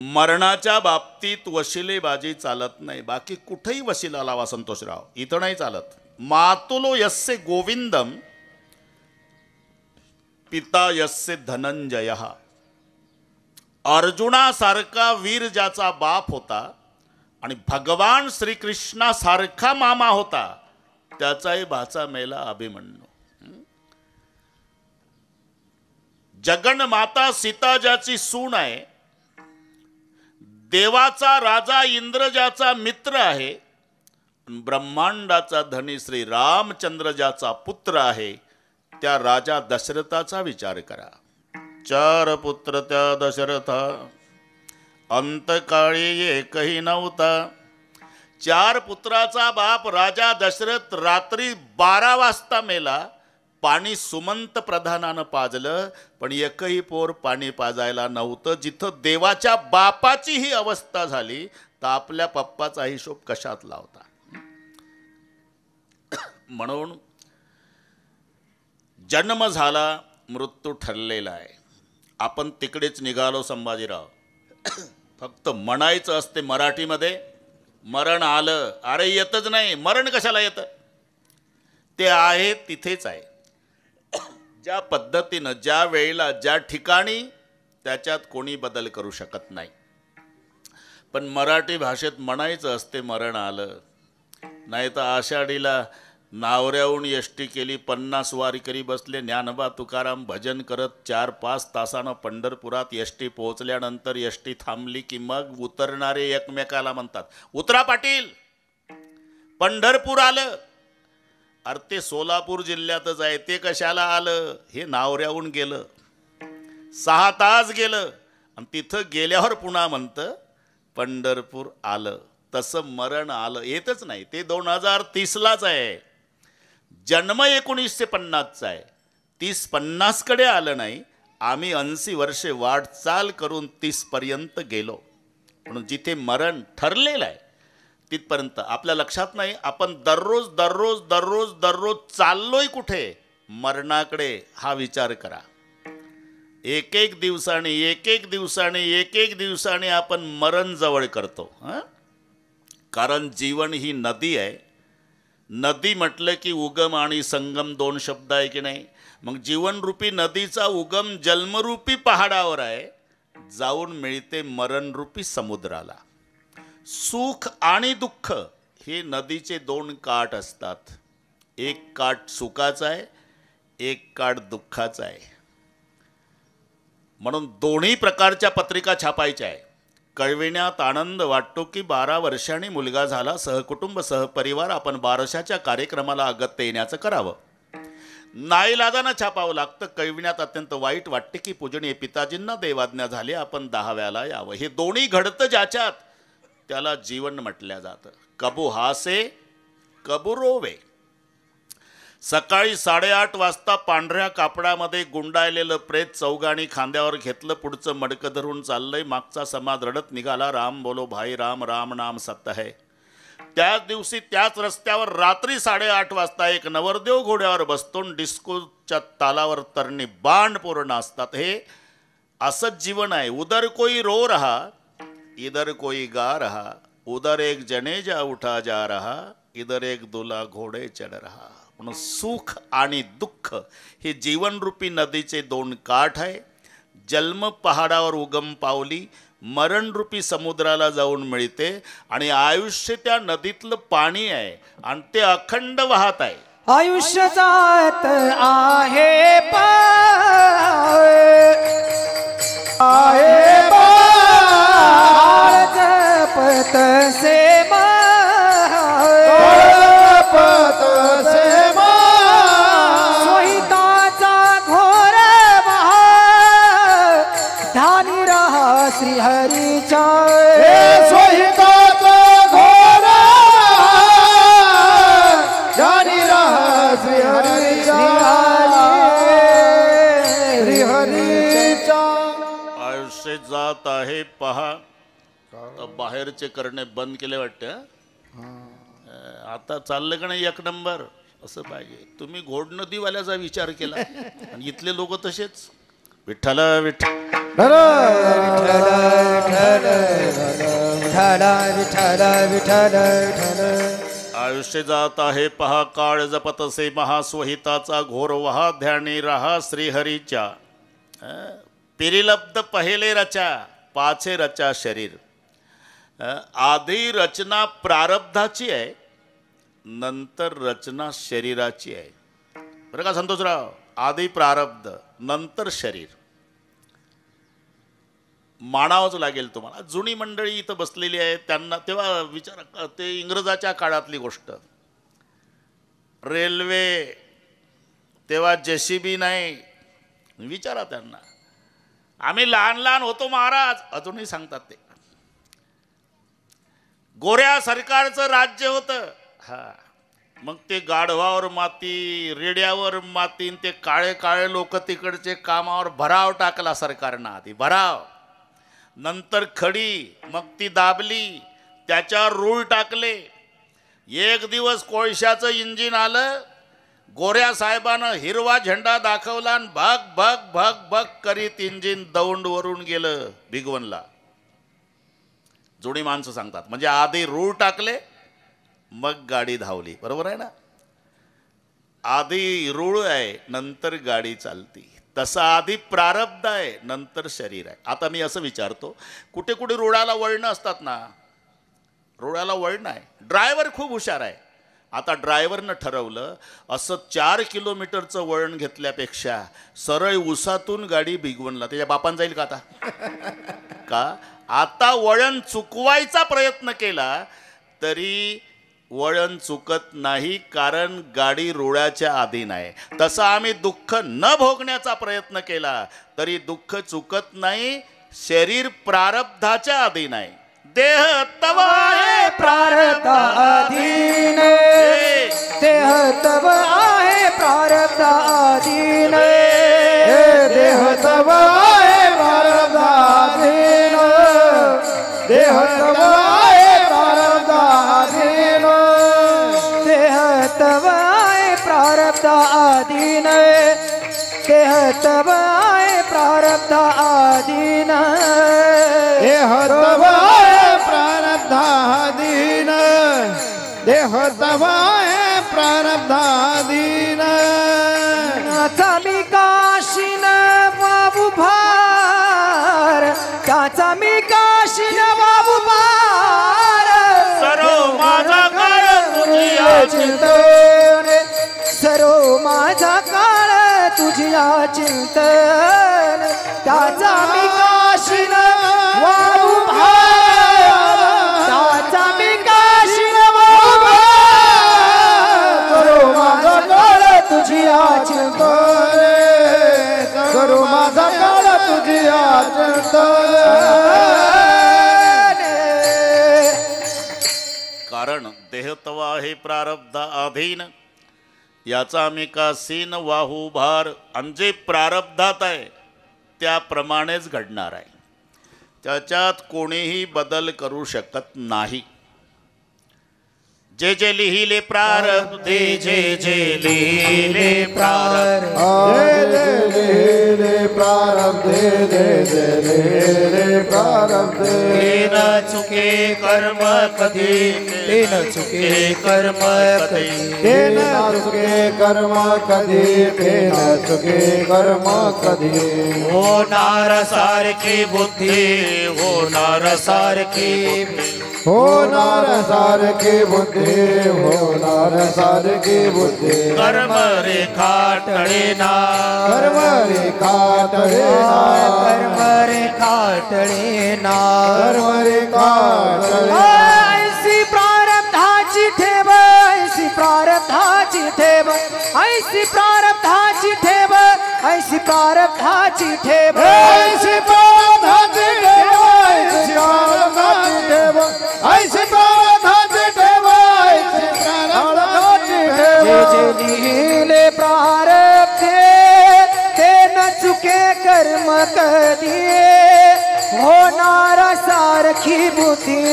मरणाच्या बाबतीत वशिलेबाजी चालत नाही. बाकी कुठेही वशिला लावा संतोषराव, इथं नाही चालत. मातुलो यस्य गोविंदम पिता यस्य धनंजय. अर्जुनासारखा वीर ज्याचा बाप होता आणि भगवान श्रीकृष्णासारखा मामा होता, त्याचाही भाचा मेला अभिमन्यू. जगन्माता सीता ज्याची सून आहे, देवाचा राजा इंद्र ज्याचा मित्र आहे, ब्रह्मांडाचा धनी श्री रामचंद्र ज्याचा पुत्र आहे, त्या राजा दशरथाचा विचार करा. 4 पुत्र त्या दशरथा, अंतकाळी एकही नव्हता. 4 पुत्राचा बाप राजा दशरथ रात्री 12 वाजता मेला. पाणी सुमंत प्रधानानं पाजलं, पण एकही पोर पाणी पाजायला नव्हतं. जिथं देवाच्या बापाची ही अवस्था झाली, तर आपल्या पप्पाचा हिशोब कशात लावता. म्हणून जन्म झाला, मृत्यू ठरलेला आहे. आपण तिकडेच निघालो संभाजीराव. फक्त म्हणायचं असते मराठीमध्ये, मरण आलं. अरे येतच नाही, मरण कशाला येतं? ते आहे तिथेच आहे. ज्या पद्धतीनं, ज्या वेळेला, ज्या ठिकाणी, त्याच्यात कोणी बदल करू शकत नाही. पण मराठी भाषेत म्हणायचं असते मरण आलं. नाही तर आषाढीला नावऱ्याहून एसटी केली, 50 वारकरी बसले, ज्ञानोबा तुकाराम भजन करत 4-5 तासानं पंढरपुरात एसटी पोहोचल्यानंतर एसटी थांबली की मग उतरणारे एकमेकाला म्हणतात, उतरा पाटील, पंढरपूर आलं. अरे ते सोलापूर जिल्ह्यातच आहे, ते कशाला आलं? हे नावऱ्याहून गेलं, 6 तास गेलं, आणि तिथं गेल्यावर पुन्हा म्हणतं पंढरपूर आलं. तसं मरण आलं येतच नाही. ते 2030लाच आहे. जन्म 1950चा आहे. 30-50 कडे आलं नाही. आम्ही 80 वर्षे वाटचाल करून 30 पर्यंत गेलो. म्हणून जिथे मरण ठरलेलं आहे तिथपर्यंत आपल्या लक्षात नाही. आपण दररोज दररोज दररोज दररोज चाललोय कुठे? मरणाकडे. हा विचार करा. एक एक दिवसाने एक एक दिवसाने एक एक दिवसाने आपण मरण जवळ करतो. कारण जीवन ही नदी आहे. नदी म्हटलं की उगम आणि संगम 2 शब्द आहे की नाही? मग जीवनरूपी नदीचा उगम जन्मरूपी पहाडावर आहे, जाऊन मिळते मरणरूपी समुद्राला. सुख आणि दुःख हे नदीचे 2 काठ असतात. एक काठ सुखाचा आहे, एक काठ दुःखाचा आहे. म्हणून दोन्ही प्रकारच्या पत्रिका छापायच्या आहे. कळविण्यात आनंद वाटतो की 12 वर्षांनी मुलगा झाला, सहकुटुंब सहपरिवार आपण बारशाच्या कार्यक्रमाला अगत्य येण्याचं करावं. नाईलाजानं छापावं लागतं. कळविण्यात अत्यंत वाईट वाटते की पूजनीय पिताजींना देवाज्ञा झाली, आपण 10व्याला यावं. हे दोन्ही घडतं ज्याच्यात, त्याला जीवन म्हटलं जातं. कबू हासे कबू रोवे. सकाळी 8:30 वाजता पांढऱ्या कापडामध्ये गुंडाळलेलं प्रेत चौघाणी खांद्यावर घेतलं, पुढचं मडकं धरून चाललंय. मागचा समाज रडत निघाला, राम बोलो भाई राम, राम नाम सत्य है. त्याच दिवशी त्याच रस्त्यावर रात्री 8:30 वाजता एक नवरदेव घोड्यावर बसतो, डिस्कोच्या तालावर तरणी बाण पोरं नाचतात. हे असंच जीवन आहे. उधर कोई रो रहा, इधर कोई गा रहा, उधर एक जनेजा उठा जा रहा, इधर एक दुला घोडे चढ रहा. म्हणून सुख आणि दुःख हे जीवनरूपी नदीचे 2 काठ आहे. जन्म पहाडावर उगम पावली, मरणरूपी समुद्राला जाऊन मिळते. आणि आयुष्य त्या नदीतलं पाणी आहे आणि ते अखंड वाहत आहे. आयुष्य जात आहे जपत से सोहिताचा घोर ध्यानी रहा श्रीहरीच्या. सोहिताचा घोर ध्यानी रहा श्रीहरीच्या. आयुष्य जात आहे पहा. बाहेरचे करणे बंद केले वाटते. आता चाललं का नाही 1 नंबर असं पाहिजे. तुम्ही घोड नदीवाल्याचा विचार केला आणि इथले लोक तसेच. विठ्ठल विठ्ठल विठ्ठल विठ्ठल विठ्ठल विठ्ठल. आयुष्य जात आहे पहा काळ जपतसे महास्वहिताचा घोर वहा ध्यानी रहा श्रीहरीच्या. पिरिलब्ध पहिले रचा पाचे रचा शरीर. आधी रचना प्रारब्धाची आहे, नंतर रचना शरीराची आहे. बरं का संतोषराव, आधी प्रारब्ध नंतर शरीर. मानावंच लागेल तुम्हाला. जुनी मंडळी इथं बसलेली आहे, त्यांना तेव्हा विचार, ते इंग्रजाच्या काळातली गोष्ट. रेल्वे तेव्हा JCB नाही, विचारा त्यांना. आम्ही लहान लहान होतो महाराज, अजूनही सांगतात ते. गोऱ्या सरकारचं राज्य होतं. हा, मग ते गाढवावर माती, रेड्यावर माती, ते काळे काळे लोक तिकडचे कामावर भराव टाकला सरकारनं. आधी भराव, नंतर खडी, मग ती दाबली, त्याच्यावर रूळ टाकले. एक दिवस कोळशाचं इंजिन आलं, गोऱ्या साहेबानं हिरवा झेंडा दाखवला आणि भग भग भग भग करीत इंजिन दौंडवरून गेलं भिगवणला. जुनी माणसं सांगतात. म्हणजे आधी रूळ टाकले, मग गाडी धावली. बरोबर आहे ना? आधी रूळ आहे, नंतर गाडी चालती. तसं आधी प्रारब्ध आहे, नंतर शरीर आहे. आता मी असं विचारतो, कुठे कुठे रुळाला वळणं असतात ना, रुळाला वळणं आहे. ड्रायव्हर खूप हुशार आहे. आता ड्रायव्हरनं ठरवलं, असं 4 किलोमीटरचं वळण घेतल्यापेक्षा सरळ उसातून गाडी भिगवणला. त्याच्या बापान जाईल का आता? का आता वळण चुकवायचा प्रयत्न केला तरी वळण चुकत नाही, कारण गाडी रुळाच्या अधीन आहे. तसं आम्ही दुःख न भोगण्याचा प्रयत्न केला तरी दुःख चुकत नाही. शरीर प्रारब्धाच्या अधीन आहे. देह तव आहे प्रारब्धाधीन, देह तव आहे प्रारब्धाधीन, देह तव आहे प्रारब्धाधीन, देह तव आहे प्रारब्धाधीन, देह तव आहे प्रारब्धाधीन, देह तव आहे प्रारब्धाधीन, देह तव आहे प्रारब्धाधीन, देह तव आहे प्रारब्धाधीन. त्याचा मी काशीन बाबू भार, त्याचा मी काशीन बाबू भार. सर्व माझा काळ तुझिया चिंतन, सर्व माझा काळ तुझिया चिंतन. त्याचा मी काशीन बाबू भार, त्याचा मी काशीन बाबू भार. करो माझा काळ तुझिया चिंतन, करो माझा काळ तुझिया चिंतन. कारण देह तवा हे प्रारब्ध अधीन, याचा मी का सीन वाहू भार. आणि जे प्रारब्धात आहे त्याप्रमाणेच घडणार आहे, त्याच्यात कोणीही बदल करू शकत नाही. जे जे लिहिले प्रारब्धे, जे जे लिहिले प्रारब्धे, प्रारब्धे प्रारब्धे न चुके कर्म कधी, ते न चुके कर्म कधी, ते न चुके कर्म कधी, ते न चुके कर्म कधी. होणार सारखी बुद्धी, होणार सारखी, होणार सारखी बुद्धी, होणार सारखी बुद्धी. कर्म रेखा टळेना, कर्म रेखा टळेना, कर्म रेखा टळेना, कर्म रेखा टळेना. ऐसी प्रारब्धाची ठेव, ऐसी प्रारब्धाची ठेव, ऐसी प्रारब्धाची ठेव, ऐसी प्रारब्धाची ठेव, ऐसी प्रारब्धाची ठेव, ऐसी प्रारब्धाची ठेव, ऐसी प्रारब्धाची ठेव, ऐसी प्रारब्धाची ठेव. जे जे लिहिले प्रारब्धे, ते न चुके कर्म कधी, होणार सारखी बुद्धी,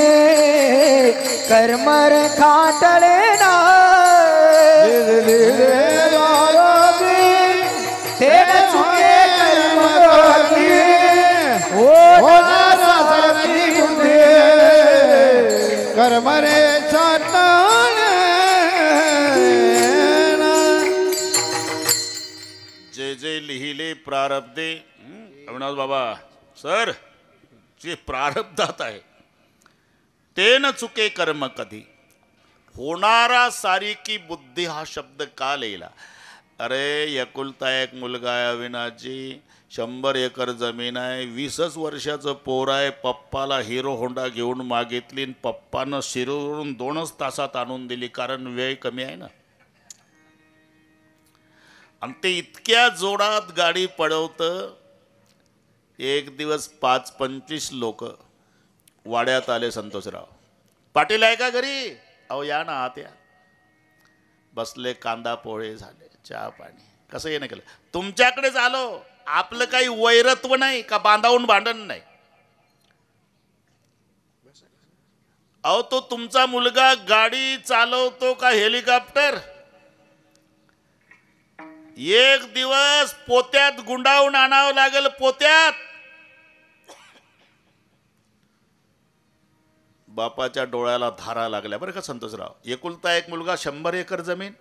कर्म रेखा टळेना. ते न चुके कर्म कर्म रे साटणे जे जे लिहिले प्रारब्धे अविनाश बाबा सर जे प्रारब्धात आहे ते न चुके कर्म कधी होणारा सारी की बुद्धी हा शब्द का लिहिला अरे एकुलता एक मुलगा आहे अविनाशजी 100 एकर जमीन आहे 20च वर्षाचं पोर आहे पप्पाला हिरो होंडा घेऊन मागितली आणि पप्पानं शिरूरून 2च तासात आणून दिली कारण वेळ कमी आहे ना आणि ते इतक्या जोरात गाडी पळवतं एक दिवस 5-25 लोक वाड्यात आले संतोषराव पाटील आहे का घरी अहो या ना आत या बसले कांदा पोळे झाले चहा पाणी कसं येणं केलं तुमच्याकडेच आलो आपलं काही वैरत्व नाही का बांधावून भांडण नाही अहो तो तुमचा मुलगा गाडी चालवतो का हेलिकॉप्टर एक दिवस पोत्यात गुंडाळून आणावं लागेल पोत्यात बापाच्या डोळ्याला धारा लागल्या बरं का संतोषराव एकुलता एक मुलगा 100 एकर जमीन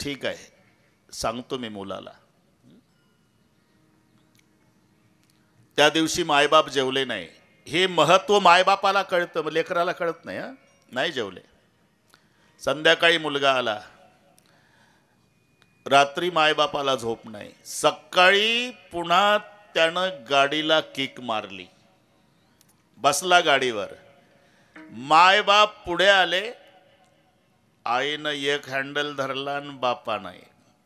ठीक आहे सांगतो मी मुलाला त्या दिवशी मायबाप जेवले नाही हे महत्व मायबापाला कळतं लेकराला कळत नाही नाही जेवले संध्याकाळी मुलगा आला रात्री मायबापाला झोप नाही सकाळी पुन्हा त्यानं गाडीला किक मारली बसला गाडीवर मायबाप पुढे आले आईनं एक हँडल धरला आणि बापानं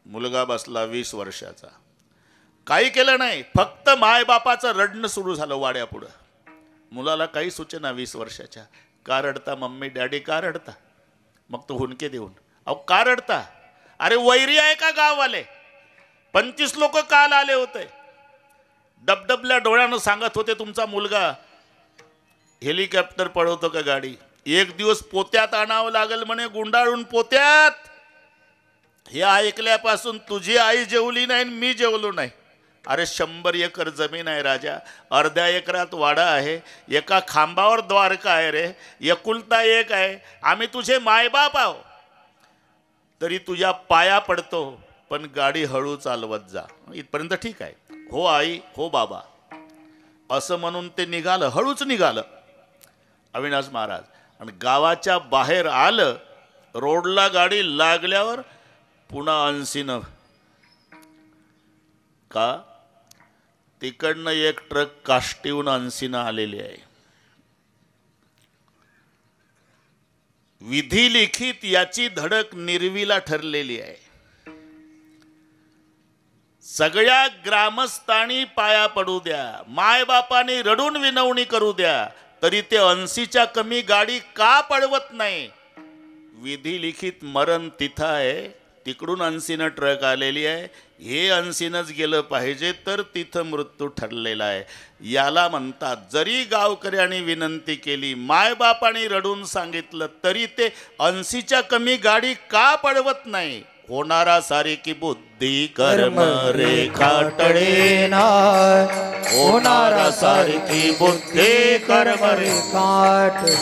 मुलगा बसला 20 वर्षाचा काही केलं नाही फक्त मायबापाचं रडणं सुरू झालं वाड्यापुढं मुलाला काही सूचना 20 वर्षाच्या का रडता मम्मी डॅडी का रडता मग तो हुंदके देऊन अहो का रडता अरे वैरी आहे का गाववाले 25 लोक काल आले होते डबडबल्या डोळ्यानं सांगत होते तुमचा मुलगा हेलिकॉप्टर पळवतो का गाडी एक दिवस पोत्यात आणावं लागेल म्हणे गुंडाळून पोत्यात हे ऐकल्यापासून तुझी आई जेवली नाही मी जेवलो नाही अरे 100 एकर जमीन आहे राजा अर्ध्या एकरात वाडा आहे एका खांबावर द्वारका आहे रे एकुलता एक आहे आम्ही तुझे मायबाप आहो तरी तुझ्या पाया पडतो पण गाडी हळू चालवत जा इथपर्यंत ठीक आहे हो आई हो बाबा असं म्हणून ते निघालं हळूच निघालं अविनाश महाराज आणि गावाच्या बाहेर आलं रोडला गाडी लागल्यावर पुन्हा 80 का तिकडनं एक ट्रक काष्टीहून 80 आलेली आहे विधी लिखित याची धडक निर्वीला ठरलेली आहे सगळ्या ग्रामस्थांनी पाया पडू द्या मायबापाने रडून विनवणी करू द्या तरी ते 80च्या कमी गाडी का पळवत नाही विधी लिखित मरण तिथं आहे तिकडून 80 ट्रक आलेली आहे हे 80नच गेलं पाहिजे तर तिथं मृत्यू ठरलेला आहे याला म्हणतात जरी गावकऱ्यांनी विनंती केली मायबापाने रडून सांगितलं तरी ते 80च्या कमी गाडी का पळवत नाही होणारा सारी की बुद्धी कर्म रेखाटणे ना होणारा सारी की बुद्धी कर्म रेखाटणे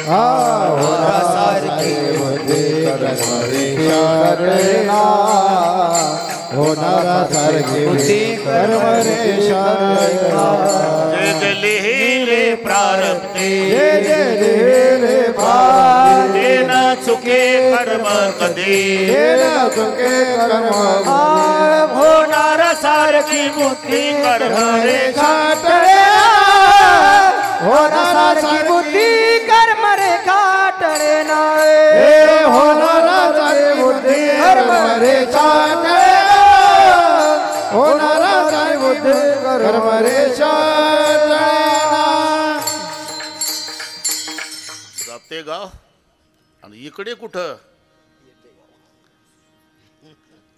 होणारा सारखी बुद्धी कर्म रेखाटणे होणारा सारखी बुद्धी कर्म रेखाटणे जे लिहिले प्रारब्धे जे लिहिले प्रारब्धे न चुके कर्म कधी न चुके कर्म होणारा सारखी बुद्धी कर्म रेखाटणे होणारा सारखी बुद्धी कर्म रेखाटणे होणारा सारखी बुद्धी कर्म रेखाटणे होणारा सारखी बुद्धी कर्म रेखाटणे जाते गाव आणि इकडे कुठं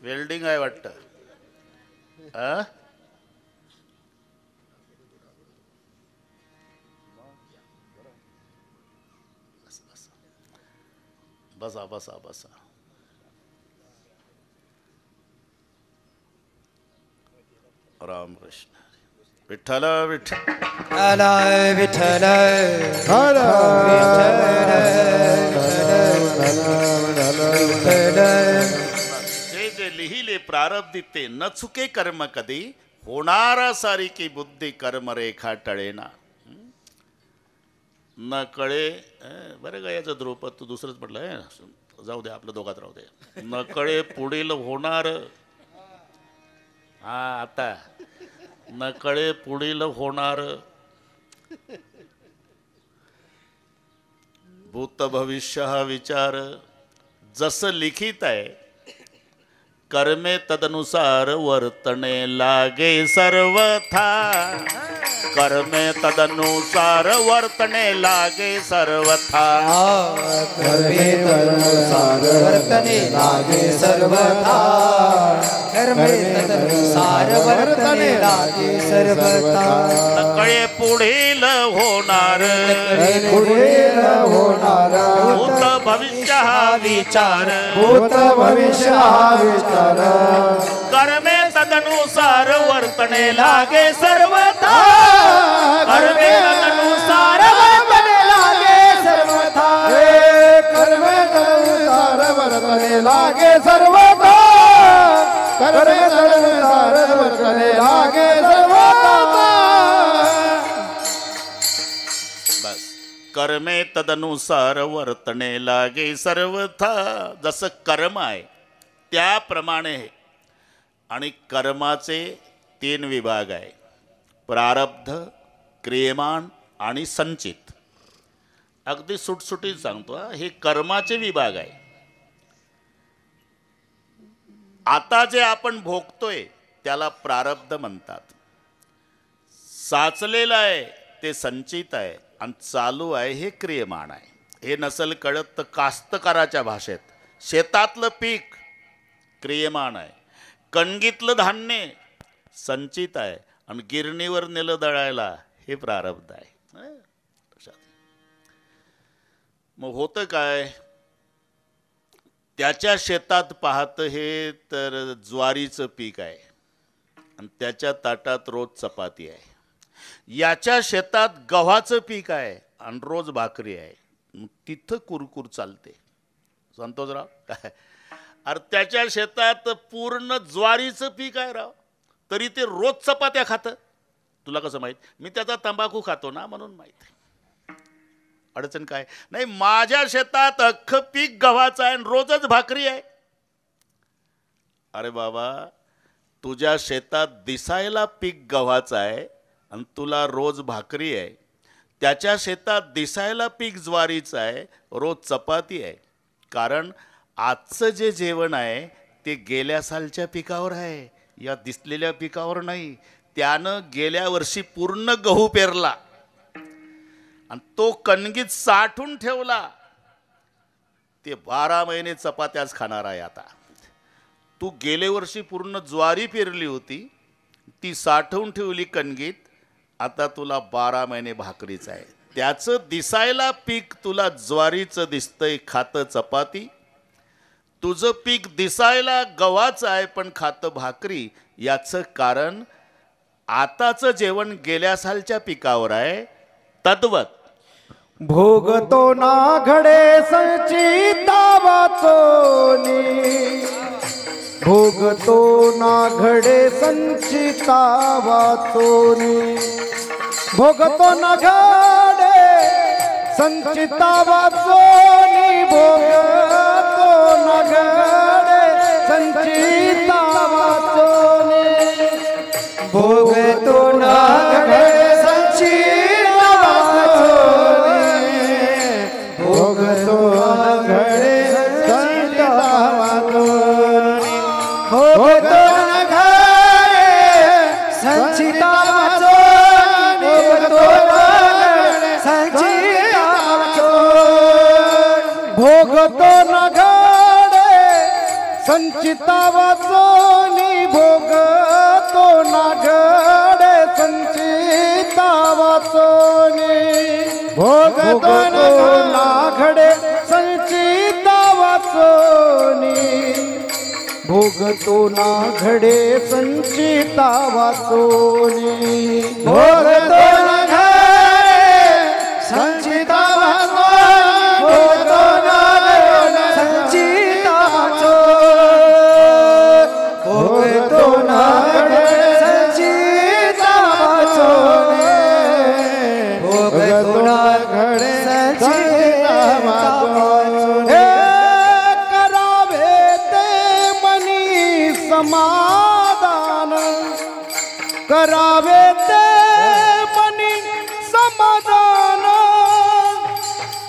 वेल्डिंग आहे वाटतं बसा बसा बसा रामकृष्ण विठ्ठल विठ्ठल आला विठ्ठल हर जे जे लिहिले प्रारब्धी ते न चुके कर्म कधी होणारा सारिकी बुद्धी कर्म रेखा टळेना. न कळे बरं का याचं द्रुपद तू दुसरंच म्हटलंय. जाऊ दे आपलं दोघात राहू दे. न कळे पुढील होणार. हा आता न कळे पुढील होणार. भूत भविष्य हा विचार जसं लिखित आहे कर्मे तदनुसार वर्तणे लागे सर्वथा. कर्मे तदनुसार वर्तणे लागे सर्वथा. कर्मे तदनुसार वर्तने लागे सर्वथा. कर्मे तदनुसार वर्तने लागे सर्वथा. नकळे पुढील होणार. पुढील होणार भूत भविष्य हा विचार. भूत भविष्य हा विचार कर्मे तदनुसार वर्तणे लागे सर्वथा. कर्मे तदनुसार वर्तणे लागे सर्वथा. कर्मे तदनुसार वर्तने लागे सर्वथा. कर्मे तदनुसार वर्तने लागे सर्वथा. बस कर्मे तदनुसार वर्तणे लागे सर्वथा. जसं कर्म आहे त्याप्रमाणे. आणि कर्माचे 3 विभाग आहे. प्रारब्ध, क्रियमाण आणि संचित. अगदी सुटसुटीत सांगतो हे कर्माचे विभाग आहे. आता जे आपण भोगतोय त्याला प्रारब्ध म्हणतात. साचलेलं आहे ते संचित आहे आणि चालू आहे हे क्रियमाण आहे. हे नसल कळत तर कास्तकाराच्या भाषेत शेतातलं पीक क्रियमाण आहे. कणगीतलं धान्य संचित आहे आणि गिरणीवर नेलं दळायला हे प्रारब्ध आहे. मग होतं काय त्याच्या शेतात पाहतं हे तर ज्वारीचं पीक आहे आणि त्याच्या ताटात रोज चपाती आहे. याच्या शेतात गव्हाचं पीक आहे आणि रोज भाकरी आहे. तिथं कुरकुर चालते. संतोषराव काय अरे त्याच्या शेतात पूर्ण ज्वारीचं पीक आहे राव तरी ते रोज चपात्या खातं. तुला कसं माहीत? मी त्याचा तंबाखू खातो ना म्हणून माहीत. अडचण काय नाही. माझ्या शेतात अख्खं पीक गव्हाचं आहे आणि रोजच भाकरी आहे. अरे बाबा तुझ्या शेतात दिसायला पीक गव्हाचं आहे आणि तुला रोज भाकरी आहे. त्याच्या शेतात दिसायला पीक ज्वारीचं आहे रोज चपाती आहे. कारण आजचं जे जेवण आहे ते गेल्या सालच्या पिकावर आहे या दिसलेल्या पिकावर नाही. त्यानं गेल्या वर्षी पूर्ण गहू पेरला आणि तो कणगीत साठून ठेवला. ते 12 महिने चपात्याच खाणार आहे. आता तू गेले वर्षी पूर्ण ज्वारी पेरली होती ती साठवून ठेवली कणगीत. आता तुला 12 महिने भाकरीच आहे. त्याचं दिसायला पीक तुला ज्वारीचं दिसतंय खातं चपाती. तुझं पीक दिसायला गव्हाचं आहे पण खातं भाकरी. याचं कारण आताचं जेवण गेल्या सालच्या पिकावर आहे. तद्वत भोगतो ना घडे संचिता वाचोनी. भोगतो ना घडे संचिता वाचोनी. भोगतो ना घडे संचिता वाचोनी. भोगतो ना घडे संचिता वाचोनी. भोगतो ना घडे संचिता वाचोनी. भोगतो ना घडे संचिता वाचोनी. भोगतो ना घडे संचिता वाचोनी. भोगतो ना घडे संचिता वाचोनी. भोगतो ना घडे संचिता वाचोनी. भोगतो ना घडे संचिता वाचोनी. भोगतो ना घडे संचिता वाचोनी भोगतो ना घडे संचिता वाचोनी भोगतो ना घडे संचिता वाचोनी भोगतो ना घडे संचिता वाचोनी भोगतो ना घडे संचिता वाचोनी समाधान करावे ते मनी समाधान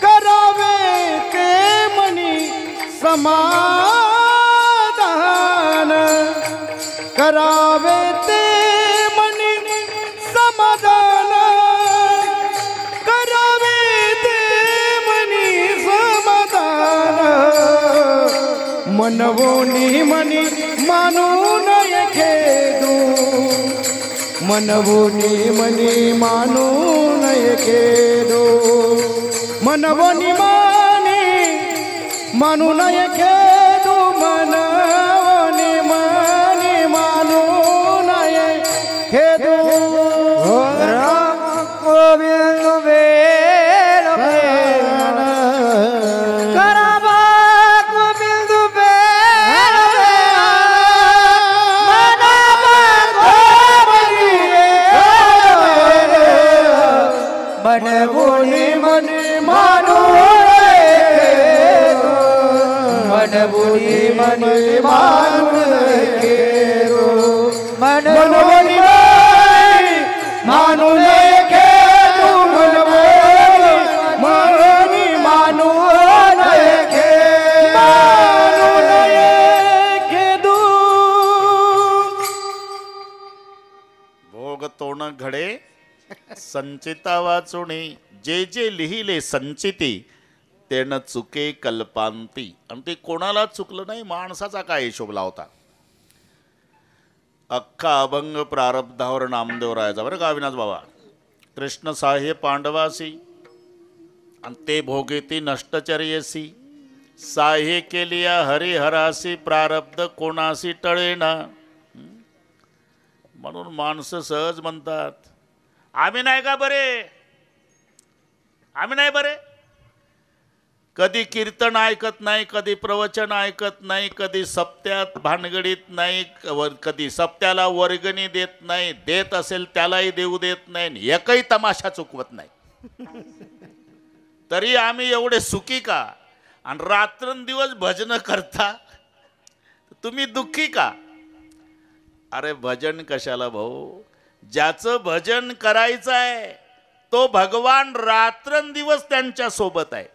करावे ते मनी समाधान करावे ते मनी समाधान करावे ते मनी समाधान मनवोनी मनी मानून खेदू मनवोनी मनी मानून खेदू मनवोनी मनी मानून खेदू मनवोनी मनी मानून खेदू राम गोविंद वेल मनवोनी मनी मानून खेदू मनवोनी मनी मानून खेदू मनवोनी मानून खेदू भोगतो न घडे संचिता वाचुणी जे जे लिहिले संचिती तेन चुके कल्पांती. आणि ते कोणाला चुकलं नाही, माणसाचा काय हिशोब लावता. अख्खा अभंग प्रारब्धावर नामदेवरायाचा बरं का अविनाश बाबा. कृष्ण साह्य पांडवासी आणि ते भोगेती नष्टचर्यसी साह्य केलिया हरिहरासी प्रारब्ध कोणासी टळेना. म्हणून माणसं सहज म्हणतात आम्ही नाही का बरे, आम्ही नाही बरे. कधी कीर्तन ऐकत नाही, कधी प्रवचन ऐकत नाही, कधी सप्त्यात भानगडीत नाही, कधी सप्त्याला वर्गणी देत नाही, देत असेल त्यालाही देऊ देत नाही, एकही तमाशा चुकवत नाही. तरी आम्ही एवढे सुखी का. आणि रात्रंदिवस भजन करता तुम्ही दुःखी का. अरे भजन कशाला भाऊ, ज्याचं भजन करायचं आहे तो भगवान रात्रंदिवस त्यांच्या सोबत आहे.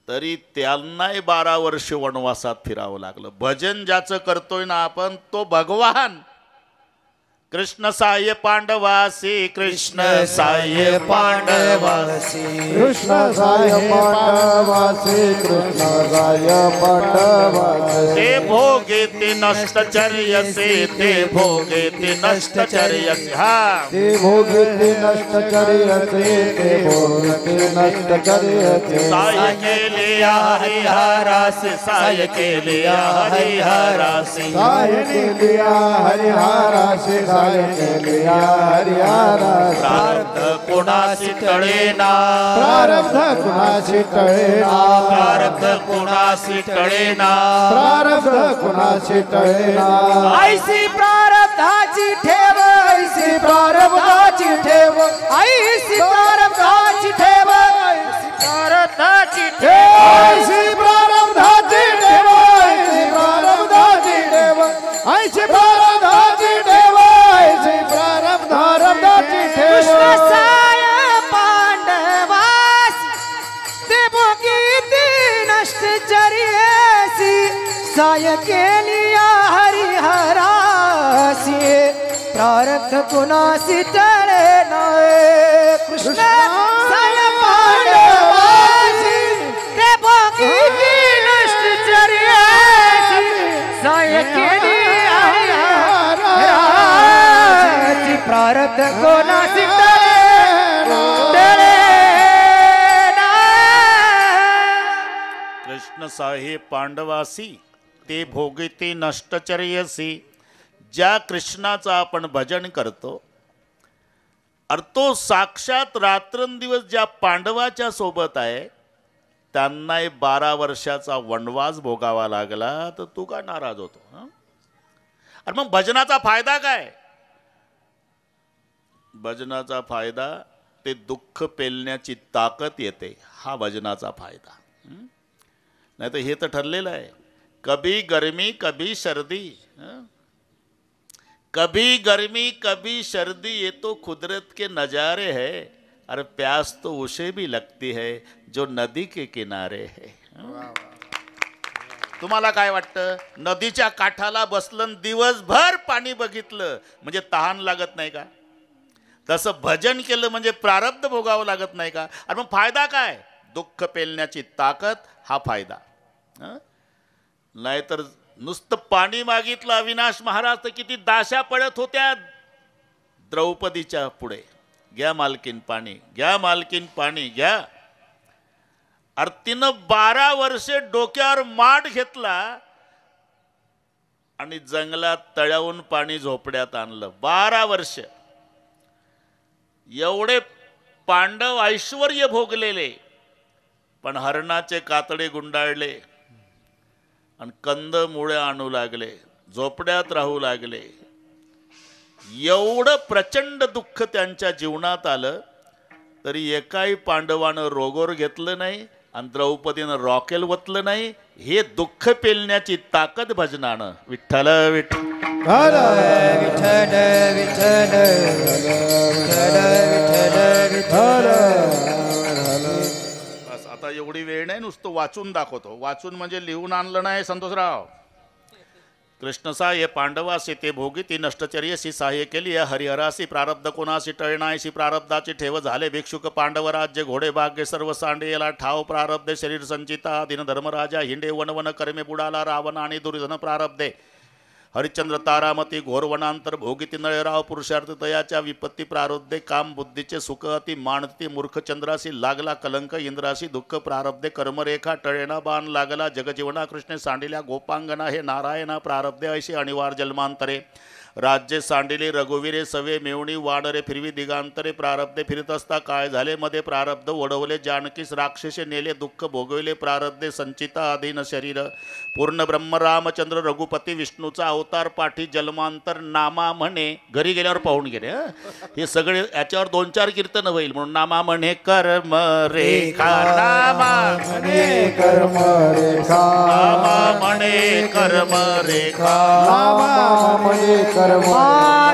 तरी त्यांनाही 12 वर्ष वनवासात फिरावं लागलं. भजन ज्याचं करतोय ना आपण तो भगवान. कृष्ण साह्य पांडवासी कृष्ण साह्य पांडवासी कृष्ण साह्य पांडवासी कृष्ण साह्य पांडवासी ते भोगे ते नष्टचर्यसे ते भोगे ते नष्टचर्यसे. हा ते भोगे ते नष्टचर्यसे ते भोगे ते नष्टचर्यसे साह्य केले हरिहरासी साह्य केले हरिहरासी साह्य केले हरिहरासी प्रारब्ध कोणासी टळेना प्रारब्ध कोणासी टळेना प्रारब्ध कोणासी टळेना प्रारब्ध कोणासी टळेना. ऐसी प्रारब्धाची ठेव ऐसी प्रारब्धाची ठेव ऐसी प्रारब्धाची ठेव ऐसी प्रारब्धाची ठेव ऐसी प्रारब्धाची ठेव ऐसी प्रारब्धाची ठेव ऐसी प्रारब्धाची ठेव ऐसी प्रारब्धाची ठेव. कृष्ण साह्य पांडवासी ते भोगीती नष्टचर्यसी साह्य केलिया हरिहरासी प्रारब्ध कोणासी टळेना. कृष्ण साह्य पांडवासी ते भोगीती नष्टचर्यसी साह्य केलिया हरिहरासी प्रारब्ध कोणासी टळेना. कृष्ण कृष्ण साहे पांडवासी ते भोगिते नष्टचर्यसी. ज्या कृष्णाचं आपण भजन करतो अरे तो साक्षात रात्रंदिवस ज्या पांडवाच्या सोबत आहे त्यांनाही 12 वर्षाचा वनवास भोगावा लागला तर तू का नाराज होतो? अरे मग भजनाचा फायदा काय? भजनाचा फायदा ते दुःख पेलण्याची ताकद येते, हा भजनाचा फायदा. नाही तर हे तर ठरलेलं आहे, कभी गर्मी कभी सर्दी. कभी गर्मी कभी सर्दी ये तो कुदरत के नज़ारे है. अरे प्यास तो उसे भी लगती है जो नदी के किनारे है. तुम्हाला काय वाटतं? नदीच्या काठाला बसलं दिवसभर पाणी बघितलं म्हणजे तहान लागत नाही का? तसं भजन केलं म्हणजे प्रारब्ध भोगावं लागत नाही का? अरे मग फायदा काय? दुःख पेलण्याची ताकद, हा फायदा. नाहीतर नुसतं पाणी मागितलं अविनाश महाराज तर किती दाशा पडत होत्या द्रौपदीच्या पुढे. घ्या मालकीन पाणी, घ्या मालकीन पाणी घ्या. अरे तिनं 12 वर्षे डोक्यावर माठ घेतला आणि जंगलात तळ्याहून पाणी झोपड्यात आणलं. 12 वर्ष एवढे पांडव ऐश्वर्य भोगलेले पण हरणाचे कातडे गुंडाळले आणि कंदमुळे आणू लागले, झोपड्यात राहू लागले. एवढं प्रचंड दुःख त्यांच्या जीवनात आलं तरी एकाही पांडवानं रोगोर घेतलं नाही आणि द्रौपदीनं रॉकेल वतलं नाही. हे दुःख पेलण्याची ताकद भजनानं. विठ्ठल विठ्ठल विठ्ठल विठ्ठल विठ्ठल. बस आता एवढी वेळ नाही, नुसतं वाचून दाखवतो. वाचून म्हणजे लिहून आणलं नाही संतोषराव. कृष्णसा ये पांडवासी ते भोगी ती नष्टचर्यसी सहाय्य केली हरिहरासी. प्रारब्ध कोणासी टळणायसी प्रारब्धाची ठेव झाले भिक्षुक पांडव राज्य घोडे भाग्य सर्व सांडेला ठाव प्रारब्धे शरीर संचिता दिन धर्मराजा हिंडे वनवन कर्मे बुडाला रावण आणि दुर्धन प्रारब्धे. हरिश्चंद्र तारामती घोरवनांतर भोगिती नळराव पुरुषार्थ तयाच्या विपत्ती प्रारब्धे काम बुद्धीचे सुख अति मानती मूर्ख चंद्रासी लागला कलंक इंद्रासी दुःख प्रारब्धे कर्मरेखा टळेना बाण लागला जगजीवना कृष्णे सांडिल्या गोपांगना हे नारायणा प्रारब्धे ऐशी अनिवार्य जन्मांतरे. राज्य सांडिले रघुवीरे सवे मेवणी वानरे फिरवी दिगांतरे प्रारब्धे फिरत असता काय झाले मध्ये प्रारब्ध ओढवले जानकीस राक्षसे नेले दुःख भोगविले प्रारब्धे संचिता अधीन शरीर. पूर्ण ब्रह्म रामचंद्र रघुपती विष्णूचा अवतार पाठी जन्मांतर नामा म्हणे. घरी गेल्यावर पाहून गेले हे सगळे. याच्यावर 2-4 कीर्तन होईल म्हणून नामा म्हणे कर्म रेखा नामा म्हणे कर्म रेखा नामा म्हणे कर्म रेखा नामा म्हणे कर्म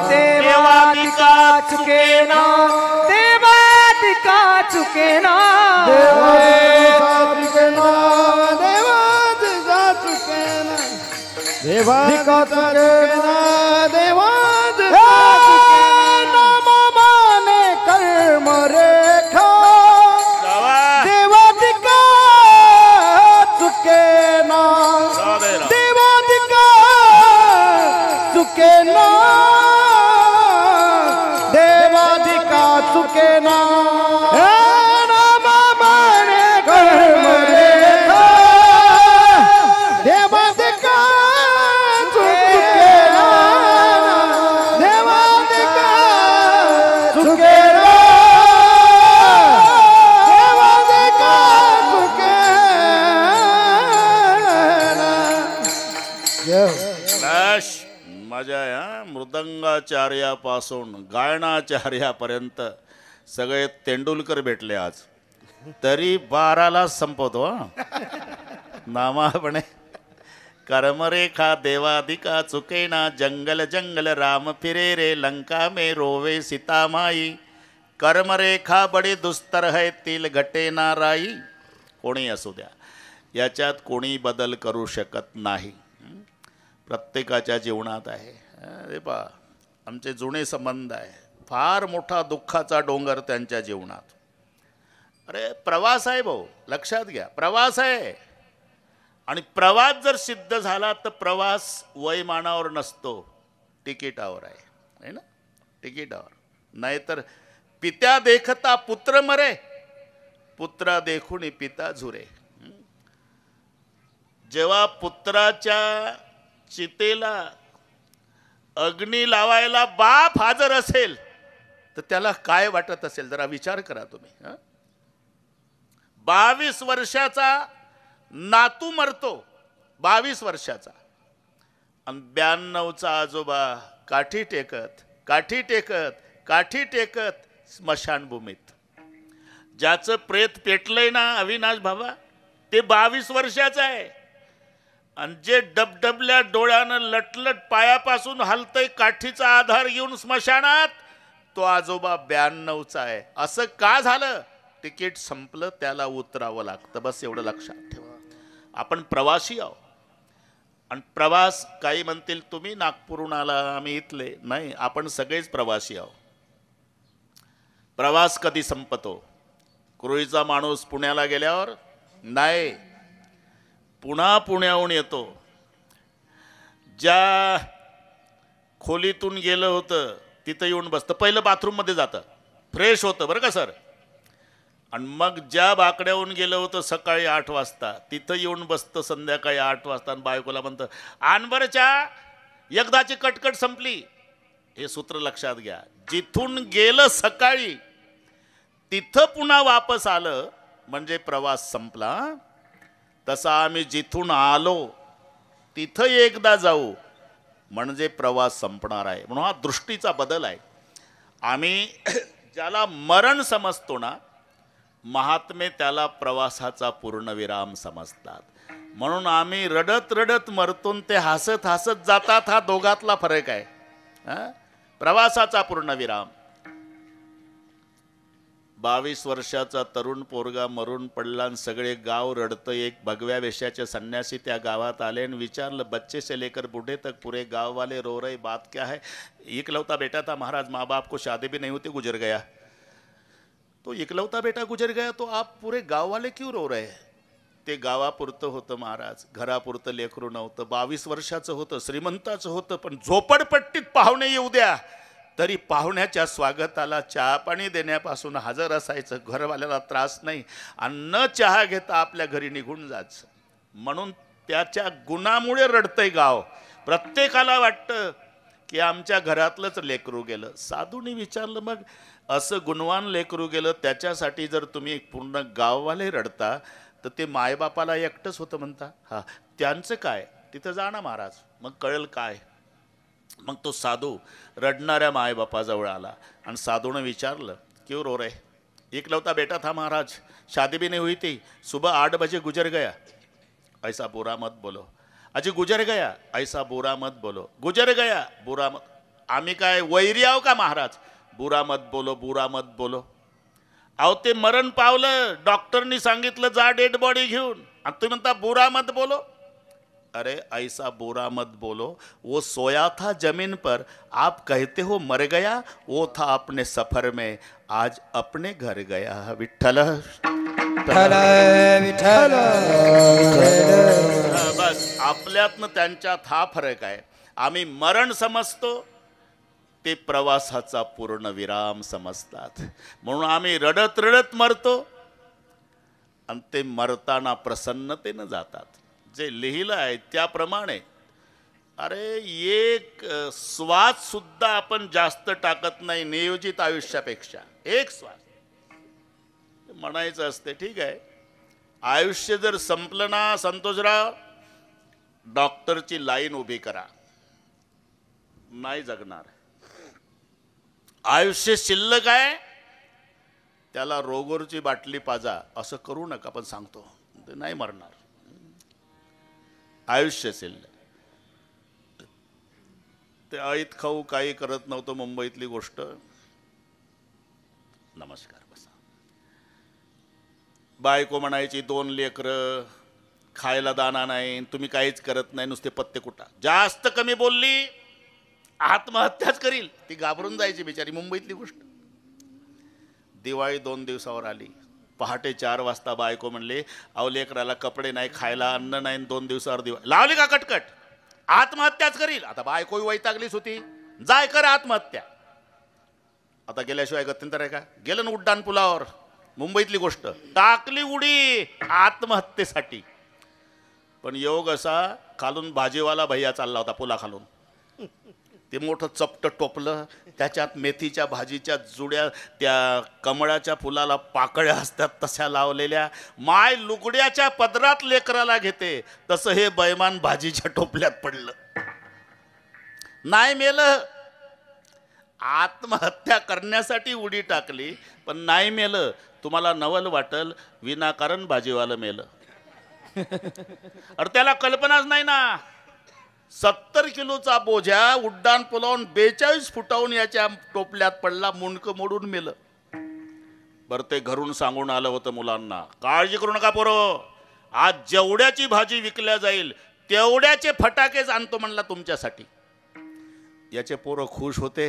देवादिका चुकेना देवादिका चुकेना देवादिका चुकेना देवादिका चुकेना देवादिका चुकेना देवादिका नामा माने कर्म रेखा देवादिका चुकेना देवादिका चुकेना देवादिका चुकेना नामा माने कर्म रेखा देवादिका चुकेना देवादिका चुकेना देवादिका चुकेना. मजा आहे. मृदंगाचार्यापासून गायनाचार्यापर्यंत सगळे तेंडुलकर भेटले आज, तरी 12ला संपवतो. नामापणे कर्मरेखा देवादिका चुकेना जंगल जंगल राम फिरे रे लंका में रोवे सीतामाई. कर्मरेखा बडी दुस्तर है तिल घटे ना राई. कोणी असू द्या, याच्यात कोणी बदल करू शकत नाही. प्रत्येकाच्या जीवनात आहे. अरे पा आमचे जुने संबंध आहे, फार मोठा दुःखाचा डोंगर त्यांच्या जीवनात. अरे प्रवास आहे भाऊ, लक्षात घ्या, प्रवास आहे. आणि प्रवास जर सिद्ध झाला तर प्रवास वयमानावर नसतो, तिकिटावर आहे ना, तिकिटावर. नाहीतर पित्या देखता पुत्र मरे, पुत्रा देखून पिता झुरे. जेव्हा पुत्राच्या चितेला अग्नी लावायला बाप हजर असेल तर त्याला काय वाटत असेल जरा विचार करा तुम्ही. 22 वर्षाचा नातू मरतो, 22 वर्षाचा, आणि 92चा आजोबा काठी टेकत काठी टेकत काठी टेकत स्मशानभूमीत. ज्याचं प्रेत पेटलंय ना अविनाश बाबा, ते 22 वर्षाचं आहे. आणि जे डबडबल्या डोळ्यानं लटलट पायापासून हलतय काठीचा आधार घेऊन स्मशानात, तो आजोबा 92चा आहे. असं का झालं? तिकीट संपलं, त्याला उतरावं लागतं. बस एवढं लक्षात ठेवा. आपण प्रवासी आहोत. आणि प्रवास, काही म्हणतील तुम्ही नागपूरहून आला आम्ही इथले, नाही, आपण सगळेच प्रवासी आहोत. प्रवास कधी संपतो? कुरुळीचा माणूस पुण्याला गेल्यावर नाही, पुन्हा पुण्याहून येतो. ज्या खोलीतून गेलं होतं तिथं येऊन बसतं, पहिलं बाथरूममध्ये जातं, फ्रेश होतं बरं का सर, आणि मग ज्या बाकड्याहून गेलं होतं सकाळी 8 वाजता तिथं येऊन बसतं संध्याकाळी 8 वाजता, आणि बायकोला म्हणतं आण बरं चहा, एकदाची कटकट संपली. हे सूत्र लक्षात घ्या. जिथून गेलं सकाळी तिथं पुन्हा वापस आलं म्हणजे प्रवास संपला. तसा आम्ही जिथून आलो तिथं एकदा जाऊ म्हणजे प्रवास संपणार आहे. म्हणून हा दृष्टीचा बदल आहे. आम्ही ज्याला मरण समजतो ना, महात्मे त्याला प्रवासाचा पूर्णविराम समजतात. म्हणून आम्ही रडत रडत मरतो, ते हसत हसत जातात. हा दोघातला फरक आहे. प्रवासाचा पूर्णविराम. 22 वर्षाचा तरुण पोरगा मरून पडला आणि सगळे गाव रडतं. एक भगव्या वेशाचे संन्यासी त्या गावात आले आणि विचारलं, बच्चे से लेकर बूढ़े तक पूरे गांव वाले रो रहे, बात क्या है? इकलौता बेटा था महाराज, माँ बाप को शादी भी नहीं होती, गुजर गया. तो इकलौता बेटा गुजर गया तो आप पूरे गाव वाले क्यों रो रहे? ते गावापुरतं होतं महाराज, घरापुरतं लेकरू नव्हतं. 22 वर्षाचं होतं, श्रीमंताचं होतं, पण झोपडपट्टीत पाहुणे येऊ द्या तरी पाहुण्याच्या स्वागताला चहा पाणी देण्यापासून हजर असायचं. घरवाल्याला त्रास नाही, आणि न चहा घेता आपल्या घरी निघून जायचं. म्हणून त्याच्या गुणामुळे रडतंय गाव. प्रत्येकाला वाटतं की आमच्या घरातलंच लेकरू गेलं. साधूंनी विचारलं, मग असं गुणवान लेकरू गेलं त्याच्यासाठी जर तुम्ही पूर्ण गाववाले रडता तर ते मायबापाला एकटंच होतं म्हणता? हा, त्यांचं काय? तिथं जा ना महाराज, मग कळेल काय. मग तो साधू रडणाऱ्या मायबापाजवळ आला आणि साधूने विचारलं, क्यों रो रहे? इकलौता बेटा था महाराज, शादी भी नहीं हुई थी, सुबह 8 बजे गुजर गया. ऐसा बुरा मत बोलो. अजी गुजर गया, ऐसा बुरा मत बोलो. गुजर गया, बुरा मत. आम्ही काय वैरी आहो का महाराज? बुरा मत बोलो, बुरा मत बोलो. अहो ते मरण पावलं, डॉक्टरनी सांगितलं जा डेड बॉडी घेऊन, आणि तुम्ही म्हणता बुरा मत बोलो. अरे ऐसा बुरा मत बोलो, वो सोया था जमीन पर, आप कहते हो मर गया, वो था अपने सफर में, आज अपने घर गया. विठ्ठल विठ्ठल विठ्ठल. बस आपल्यातनं त्यांच्यात हा फरक आहे. आम्ही मरण समजतो, ते प्रवासाचा पूर्ण विराम समजतात. म्हणून आम्ही रडत रडत मरतो आणि ते मरताना प्रसन्नतेनं जातात. जे लिहिलं आहे त्याप्रमाणे. अरे एक श्वास सुद्धा आपण जास्त टाकत नाही नियोजित आयुष्यापेक्षा. एक श्वास म्हणायचं असते. ठीक आहे, आयुष्य जर संपलं ना संतोषराव, डॉक्टरची लाईन उभी करा, नाही जगणार. आयुष्य शिल्लक आहे, त्याला रोगोरची बाटली पाजा, असं करू नका. पण सांगतो ते नाही मरणार. आयुष्य शिल्लक. ते ऐत खाऊ काही करत नव्हतं, मुंबईतली गोष्ट. नमस्कार, बसा. बायको म्हणायची 2 लेकरं, खायला दाना नाही, तुम्ही काहीच करत नाही, नुसते पत्ते कुटा. जास्त कमी बोलली आत्महत्याच करील. ती घाबरून जायची बिचारी. मुंबईतली गोष्ट. दिवाळी 2 दिवसावर आली. पहाटे 4 वाजता बायको म्हणले, अहो लेकराला कपडे नाही, खायला अन्न नाही, 2 दिवसावर दिवाळी. लावली का कटकट? आत्महत्याच करील. आता बायको वैतागलीच होती, जाय कर आत्महत्या. आता गेल्याशिवाय गत्यंतर आहे का? गेलं ना उड्डाण पुलावर. मुंबईतली गोष्ट. टाकली उडी आत्महत्येसाठी. पण योग असा, खालून भाजीवाला भैया चालला होता पुला खालून, ते मोठं चपटं टोपलं, त्याच्यात मेथीच्या भाजीच्या जुड्या, त्या कमळाच्या फुलाला पाकळ्या असतात तशा लावलेल्या, माय लुगड्याच्या पदरात लेकराला घेते तसं हे बैमान भाजीच्या टोपल्यात पडलं. नाही मेलं, आत्महत्या करण्यासाठी उडी टाकली पण नाही मेलं. तुम्हाला नवल वाटल विनाकारण भाजीवालं मेलं. अरे त्याला कल्पनाच नाही ना, 70 किलोचा बोझ्या उड्डाण पुलावून 42 फुटावून याच्या टोपल्यात पडला, मुंडकं मोडून मेलं. बरं ते घरून सांगून आलं होतं मुलांना, काळजी करू नका पोरं, आज जेवढ्याची भाजी विकल्या जाईल तेवढ्याचे फटाकेच आणतो म्हणला तुमच्यासाठी. याचे पोरं खुश होते,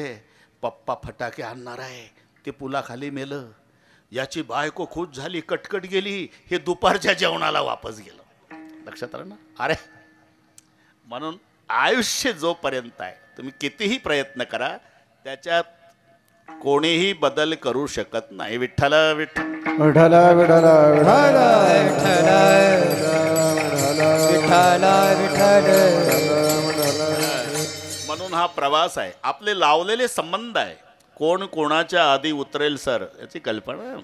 पप्पा फटाके आणणार आहे. ते पुलाखाली मेलं. याची बायको खुश झाली, कटकट गेली, हे दुपारच्या जेवणाला वापस गेलं. लक्षात आलं ना. अरे म्हणून आयुष्य जोपर्यंत आहे तुम्ही कितीही प्रयत्न करा, त्याच्यात कोणीही बदल करू शकत नाही. विठ्ठल विठ्ठल विठ्ठल विठ्ठल म्हणून हा प्रवास आहे, आपले लावलेले संबंध आहे. कोण कोणाच्या आधी उतरेल सर याची कल्पना आहे.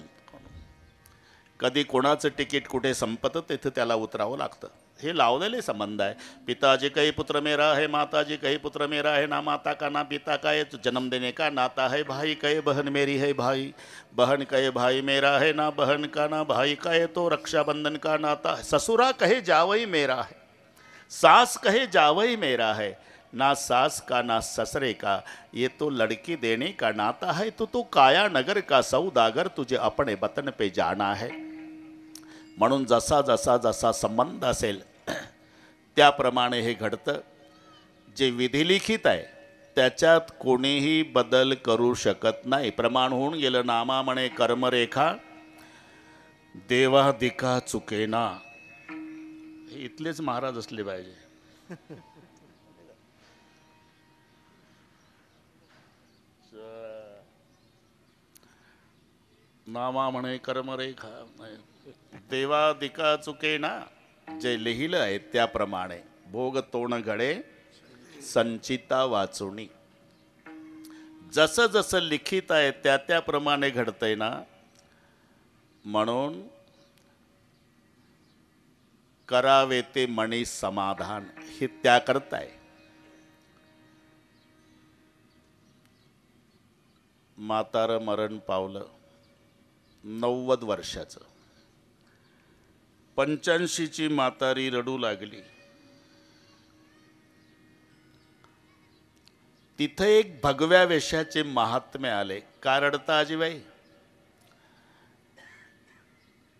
कधी कोणाचं तिकीट कुठे संपतं तिथं त्याला उतरावं लागतं. हे लावलेले संबंध आहे. पिताजी कही पुत्र मेरा है, माताजी कही पुत्र मेरा है, ना माता का ना पिता का, ये जन्म देने का नाता है. भाई कहे बहन मेरी है भाई, बहन कहे भाई मेरा है, ना बहन का ना भाई का, ये तो रक्षाबंधन का नाता है. ससुरा कहे जावई मेरा है, सास कहे जावई मेरा है, ना सास का ना ससरे का, ये तो लड़की देने का नाता है. तो काया नगर का सौदागर, तुझे अपने वतन पे जाना है. म्हणून जसा जसा जसा संबंध असेल त्याप्रमाणे हे घडतं. जे विधिलिखित आहे त्याच्यात कोणीही बदल करू शकत नाही. प्रमाण होऊन गेलं. नामा म्हणे कर्मरेखा देवादिका चुकेना. हे इथलेच महाराज असले पाहिजे. नामा म्हणे कर्मरेखा देवादिका चुकेना. जे लिहिलं आहे त्याप्रमाणे भोग तोण घडे संचिता वाचुनी. जसं जसं लिखित आहे त्या त्याप्रमाणे घडतंय ना. म्हणून करावे ते मनी समाधान हे त्याकरता आहे. म्हातारं मरण पावलं 90 वर्षाचं. 85ची म्हातारी रडू लागली. तिथे एक भगव्या वेशाचे महात्मे आले. का रडता आजीबाई?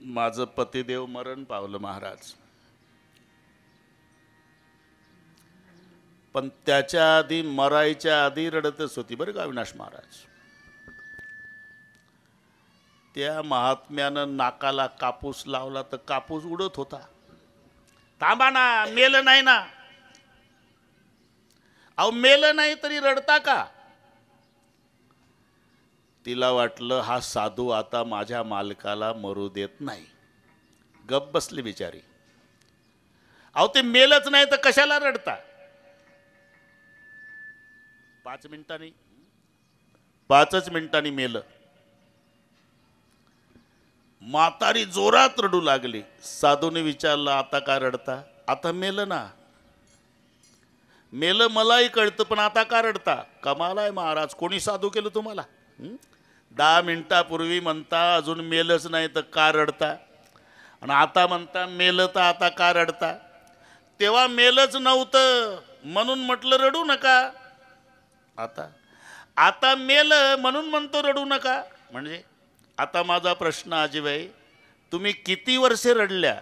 माझं पतिदेव मरण पावलं महाराज. पण त्याच्या आधी, मरायच्या आधी रडतच होती बरं का अविनाश महाराज. त्या महात्म्यानं नाकाला कापूस लावला तर कापूस उडत होता. थांबा ना, मेलं नाही ना. अहो मेलं नाही तरी रडता का? तिला वाटलं हा साधू आता माझ्या मालकाला मरू देत नाही. गप बसली बिचारी. अहो ते मेलच नाही तर कशाला रडता? 5 मिनिटांनी मेलं. म्हातारी जोरात रडू लागली. साधूने विचारलं आता का रडता? आता मेलं ना. मेलं मलाही कळतं पण आता का रडता? कमाल आहे महाराज, कोणी साधू केलं तुम्हाला? 10 मिनिटापूर्वी म्हणता अजून मेलच नाही तर का रडता, आणि आता म्हणता मेलं तर आता का रडता? तेव्हा मेलच नव्हतं म्हणून म्हटलं रडू नका. आता मेलं म्हणून म्हणतो रडू नका. म्हणजे आता माझा प्रश्न आजीबाई, तुम्ही किती वर्षे रडल्या?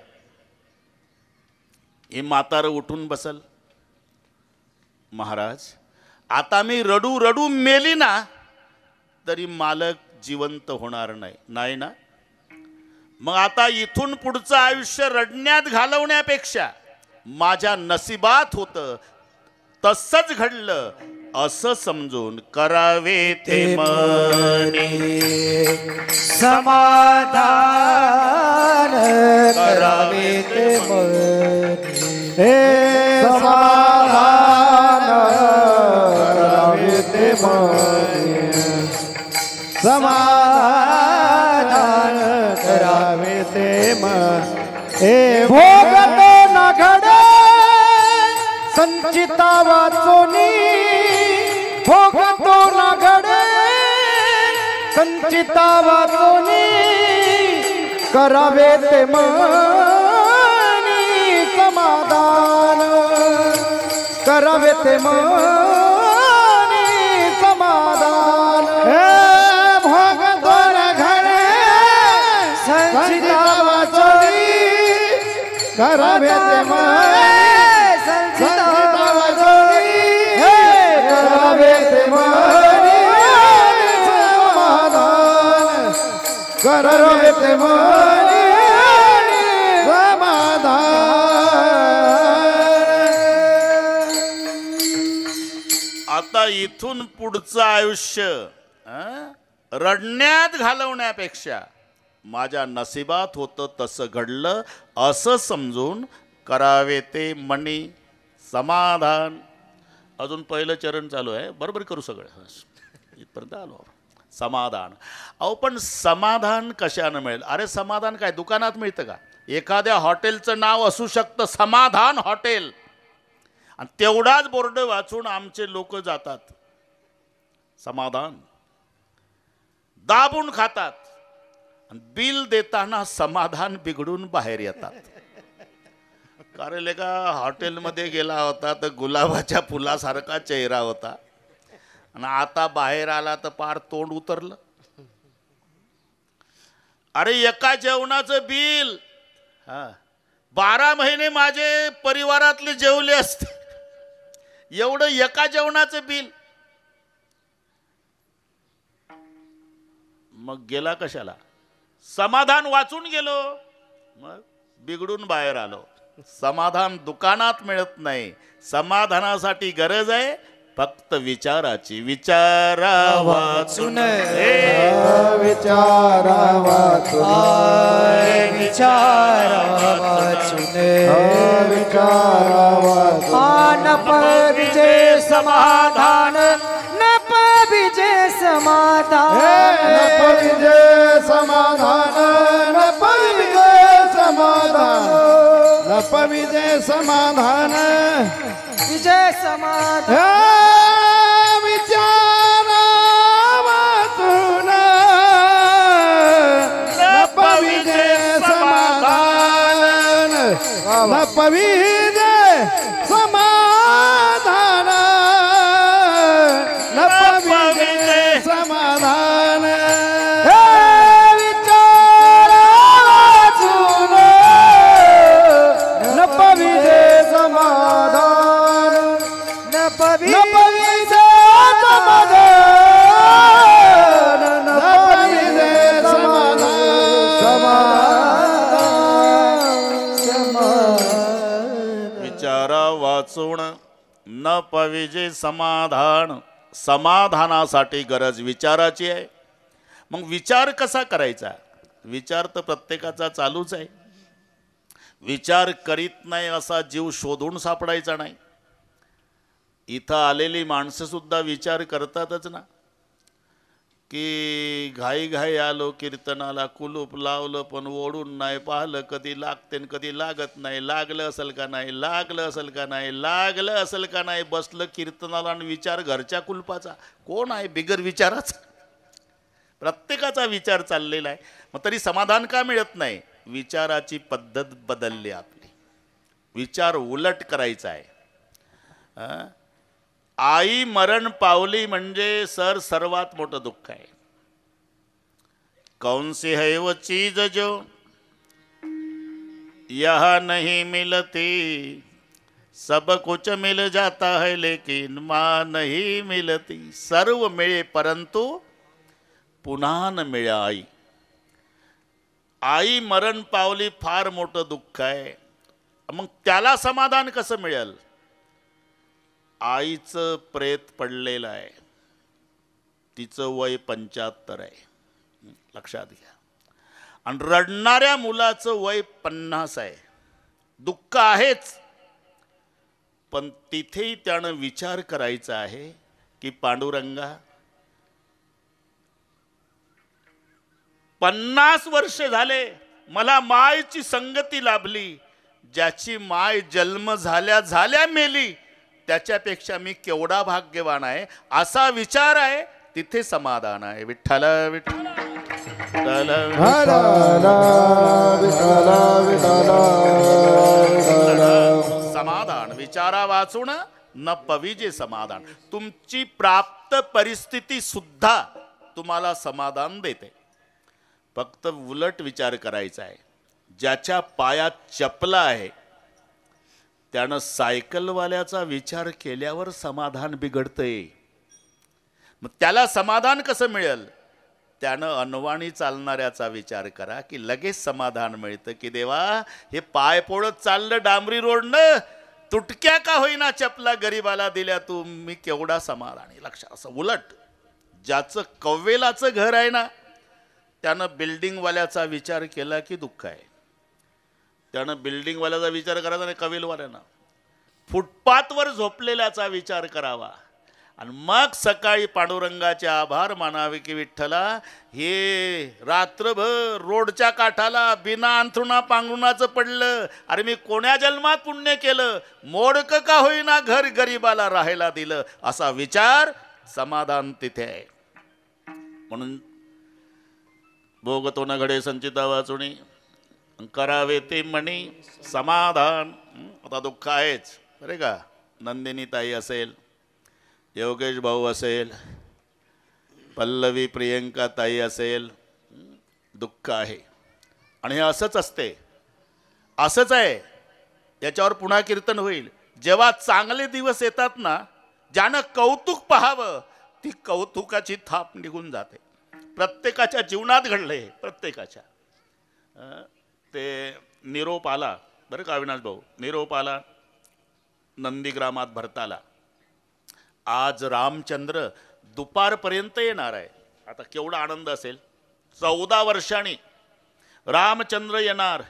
हे म्हातारं उठून बसल. महाराज आता मी रडू रडू मेली ना तरी मालक जिवंत होणार नाही. नाही ना. मग आता इथून पुढचं आयुष्य रडण्यात घालवण्यापेक्षा माझ्या नशिबात होतं तसंच घडलं असं समजून करावे ते मनी समाधान, करावे ते मनी हे समाधान करावे ते मनी समाधान करावे ते मन हे भोगतो न घडे संचिता वाचोनी भोगतो न घडे संचिता वाचोनी करावे ते मनी समाधान करावे ते मनी समाधान हे भोगतो न घडे संचिता वाचोनी करावे ते मनी संचिता वाचोनी करावे ते मनी समाधान करावे ते मनी समाधान. आता इथून पुढचं आयुष्य रडण्यात घालवण्यापेक्षा माझ्या नशिबात होतं तसं घडलं असं समजून करावे ते मनी समाधान. अजून पहिलं चरण चालू आहे, बरोबर करू सगळं. इथपर्यंत आलो. समाधान. अहो पण समाधान कशानं मिळेल? अरे समाधान काय दुकानात मिळतं का? एखाद्या हॉटेलचं नाव असू शकतं समाधान हॉटेल, आणि तेवढाच बोर्ड वाचून आमचे लोक जातात. समाधान दाबून खातात आणि बिल देताना समाधान बिघडून बाहेर येतात. कारण एका हॉटेलमध्ये गेला होता तर गुलाबाच्या फुलासारखा चेहरा होता, आणि आता बाहेर आला तर पार तोंड उतरलं. अरे एका जेवणाचं बिल 12 महिने माझे परिवारातले जेवले असते, एवढं एका जेवणाचं बिल. मग गेला कशाला? समाधान वाचून गेलो, मग बिघडून बाहेर आलो. समाधान दुकानात मिळत नाही. समाधानासाठी गरज आहे फक्त विचाराची. विचारा वाचून विचारा वाचून विचारा वाचून विचारा वाचून न पाविजे समाधान न पाविजे समाधान न पाविजे समाधान न पाविजे समाधान न पाविजे समाधान विजय समाधान विचारा वाचून न पाविजे समाधान न पाविजे समाधान न पाविजे समाधान विचारा वाचून न पाविजे समाधान न पाविजे विचारा वाचून न पाविजे समाधान. समाधानासाठी गरज विचाराची आहे. मग विचार कसा करायचा? विचार तर प्रत्येकाचा चालूच आहे. विचार करीत नाही असा जीव शोधून सापडायचा नाही. इथं आलेली माणसं सुद्धा विचार करतातच ना, की घाई घाई आलो कीर्तनाला, कुलूप लावलं पण ओढून नाही पाहिलं, कधी लागते कधी लागत नाही, लागलं असेल का नाही, लागलं असेल का नाही, लागलं असेल का नाही, बसलं कीर्तनाला आणि विचार घरच्या कुलपाचा. कोण आहे बिगर विचाराचा? प्रत्येकाचा विचार चाललेला आहे. मग तरी समाधान का मिळत नाही? विचाराची पद्धत बदलली आपली. विचार उलट करायचा आहे. आई मरण पावली म्हणजे सर्वात मोठं दुःख आहे. कौन सी है वो चीज जो यहाँ नहीं मिलती, सब कुछ मिल जाता है लेकिन माँ नहीं मिलती. सर्व मिळे परंतु पुन्हा न मिळे आई. आई मरण पावली फार मोठं दुःख आहे. मग त्याला समाधान कसं मिळेल? आईचं प्रेत पडलेलं आहे, तिचं वय 75 आहे, लक्षात घ्या. आणि रडणाऱ्या मुलाचं वय 50 आहे. दुःख आहेच पण तिथेही त्यानं विचार करायचा आहे की पांडुरंगा 50 वर्ष झाले मला मायची संगती लाभली, ज्याची माय जन्म झाल्या झाल्या मेली त्याच्यापेक्षा मी केवढा भाग्यवान आहे, असा विचार आहे, तिथे समाधान आहे. विठ्ठल विठ्ठल विठ्ठल समाधान विचारा वाचून न पविजे समाधान. तुमची प्राप्त परिस्थिती सुद्धा तुम्हाला समाधान देते. फक्त उलट विचार करायचा आहे. ज्याच्या पायात चपला आहे त्यानं सायकलवाल्याचा विचार केल्यावर समाधान बिघडतंय. मग त्याला समाधान कसं मिळेल? त्यानं अनवाणी चालणाऱ्याचा विचार करा की लगेच समाधान मिळतं की देवा हे पाय पोळत चाललं डांबरी रोडनं, तुटक्या का होईना चपला गरीबाला दिल्या तू, मी केवढा समाधानी. लक्षात असं. उलट ज्याचं कव्वेलाचं घर आहे ना त्यानं बिल्डिंगवाल्याचा विचार केला की दुःख आहे. त्यानं बिल्डिंगवाल्याचा विचार करायचा नाही, कवेलवाल्यानं फुटपाथवर झोपलेल्याचा विचार करावा. आणि मग सकाळी पांडुरंगाचे आभार मानावे की विठ्ठला हे रात्रभर रोडच्या काठाला बिना अंथरुणा पांघरुणाचं पडलं, अरे मी कोण्या जन्मात पुण्य केलं, मोडकं का होईना घर गरीबाला राहायला दिलं, असा विचार समाधान तिथे आहे. म्हणून भोगतो न घडे संचिता वाचुणी करावे ते म्हणी समाधान. आता दुःख आहेच बरे का. नंदिनी ताई असेल, योगेश भाऊ असेल, पल्लवी प्रियंका ताई असेल, दुःख आहे. आणि हे असंच असते, असंच आहे. याच्यावर पुन्हा कीर्तन होईल. जेव्हा चांगले दिवस येतात ना, ज्यानं कौतुक पाहावं ती कौतुकाची थाप निघून जाते. प्रत्येकाच्या जीवनात घडले, प्रत्येकाच्या. ते निरोप आला बरं का अविनाश भाऊ, निरोप आला नंदीग्रामात भरताला. आज रामचंद्र दुपारपर्यंत येणार आहे. आता केवढा आनंद असेल. 14 वर्षांनी रामचंद्र येणार.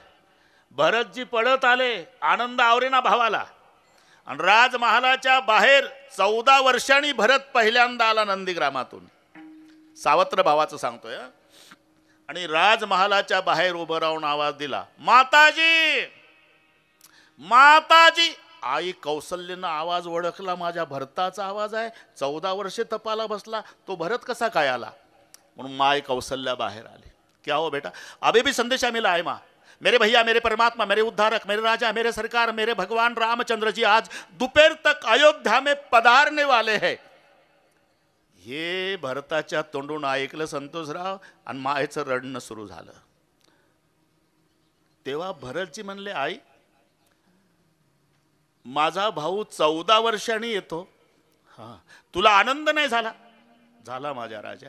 भरतजी पळत आले, आनंद आवरेना भावाला. आणि राजमहालाच्या बाहेर 14 वर्षांनी भरत पहिल्यांदा आला नंदीग्रामातून. सावत्र भावाचं सांगतोय. आणि राजमहालाच्या बाहेर उभं राहून आवाज दिला, माताजी माताजी. आई कौसल्यनं आवाज ओळखला, माझ्या भरताचा आवाज आहे. 14 वर्षे तपाला बसला, तो भरत कसा काय आला? म्हणून माय कौसल्या बाहेर आली. क्या हो बेटा? अभी भी संदेशा मिला है माँ. मेरे भैया, मेरे परमात्मा, मेरे उद्धारक, मेरे राजा, मेरे सरकार, मेरे भगवान रामचंद्र जी आज दोपहर तक अयोध्या में पधारने वाले हैं. हे भरताच्या तोंडून ऐकलं संतोषराव आणि मायचं रडणं सुरू झालं. तेव्हा भरतजी म्हणले, आई माझा भाऊ 14 वर्षांनी येतो. हा, तुला आनंद नाही झाला? झाला माझ्या राजा.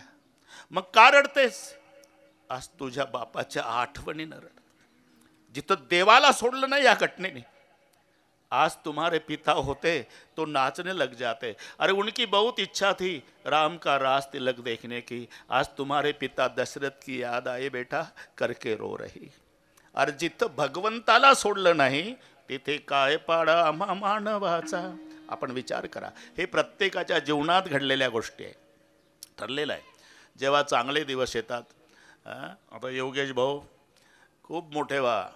मग का रडतेस? आज तुझ्या बापाच्या आठवणीनं रड. जिथं देवाला सोडलं नाही या घटनेने. आज तुम्हारे पिता होते तो नाचने लग जाते. अरे उनकी बहुत इच्छा थी राम का रास तिलक देखने की. आज तुम्हारे पिता दशरथ की याद आई बेटा, करके रो रही. अरे जिथं भगवंताला सोडलं नाही तिथे काय पाडा आम्हा मानवाचा. आपण विचार करा. हे प्रत्येकाच्या जीवनात घडलेल्या गोष्टी आहे, ठरलेलं आहे. जेव्हा चांगले दिवस येतात, आता योगेश भाऊ खूप मोठे व्हा,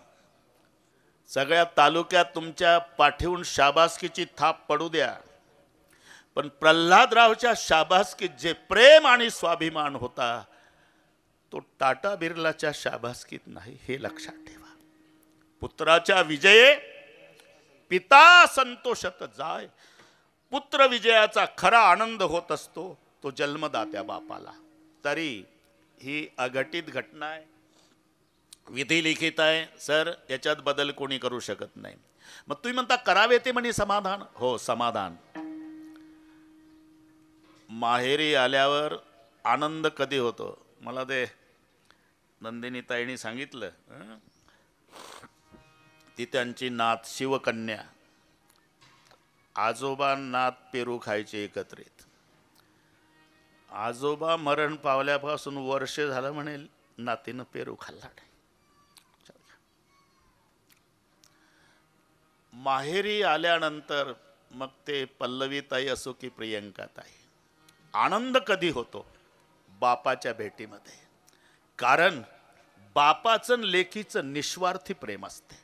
सगळ्या तालुक्यात तुमच्या पाठीहून शाबासकीची थाप पडू द्या. पण प्रल्हादरावच्या शाबासकीत जे प्रेम आणि स्वाभिमान होता तो टाटा बिर्लाच्या शाबासकीत नाही, हे लक्षात ठेवा. पुत्राच्या विजये पिता संतोषत जाय. पुत्र विजयाचा खरा आनंद होत असतो तो जन्मदात्या बापाला. तरी ही अघटित घटना आहे, विधी लिखित आहे सर, याच्यात बदल कोणी करू शकत नाही. मग तुम्ही म्हणता करावे ते म्हणे समाधान. हो, समाधान. माहेरी आल्यावर आनंद कधी होतो? मला ते नंदिनी ताईंनी सांगितलं. ती त्यांची नात शिवकन्या, आजोबा नात पेरू खायचे एकत्रित. आजोबा मरण पावल्यापासून वर्ष झालं म्हणे नातीनं पेरू खाल्ला नाही. माहेरी आल्यानंतर मग ते पल्लवीताई असो की प्रियंकाताई, आनंद कधी होतो? बापाच्या भेटीमध्ये. कारण बापाचं आणि लेकीचं निस्वार्थी प्रेम असते.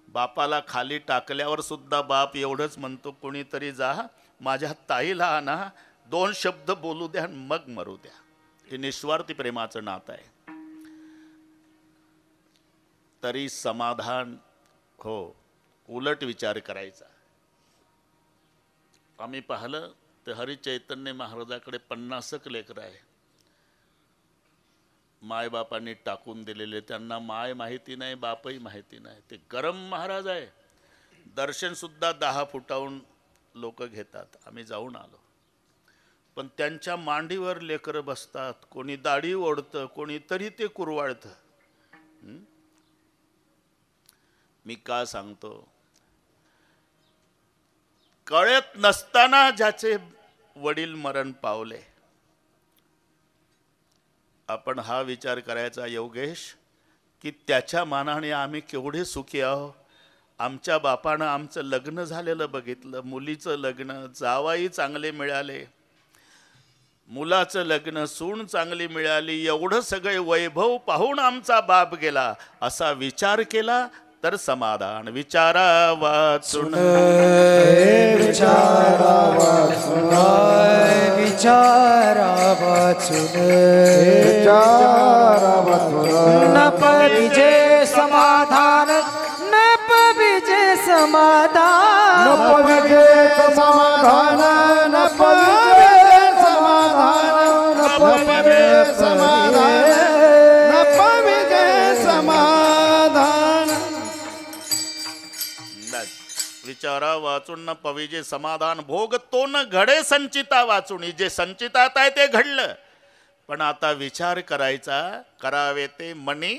बापाला खाली टाकल्यावर सुद्धा बाप एवढंच म्हणतो, कोणीतरी जा माझ्या ताईला आणा, 2 शब्द बोलू द्या मग मरू द्या. हे निस्वार्थी प्रेमाचं नातं आहे. तरी समाधान हो, उलट विचार करायचा. आम्ही पाहिलं तर हरिचैतन्य महाराजाकडे 50 लेकरं आहे. मायबापांनी टाकून दिलेले, त्यांना माय माहिती नाही, बापही माहिती नाही. ते गरम महाराज आहे. दर्शन सुद्धा 10 फुटाहून लोक घेतात. आम्ही जाऊन आलो. पण त्यांच्या मांडीवर लेकरं बसतात. कोणी दाढी ओढतं, कोणी तरी ते कुरवाळतं. मी का सांगतो? कळत नसताना ज्याचे वडील मरण पावले, आपण हा विचार करायचा योगेश, की त्याच्या मानाने आम्ही केवढे सुखी आहो. आमच्या बापानं आमचं लग्न झालेलं बघितलं, मुलीचं लग्न, जावाई चांगले मिळाले, मुलाचं लग्न, सून चांगली मिळाली, एवढं सगळे वैभव पाहून आमचा बाप गेला. असा विचार केला तर समाधान. विचारा वाचून विचारा वाचून विचारा वाचून न पविजे समाधान न पविजे समाधान न पविजे समाधान न पविजे समाधान न पविजे समाधान न पविजे समाधान. विचारा वाचून न पविजे समाधान, भोग तो न घडे संचिता वाचून. जे संचितात आहे ते घडलं, पण आता विचार करायचा, करावे ते मनी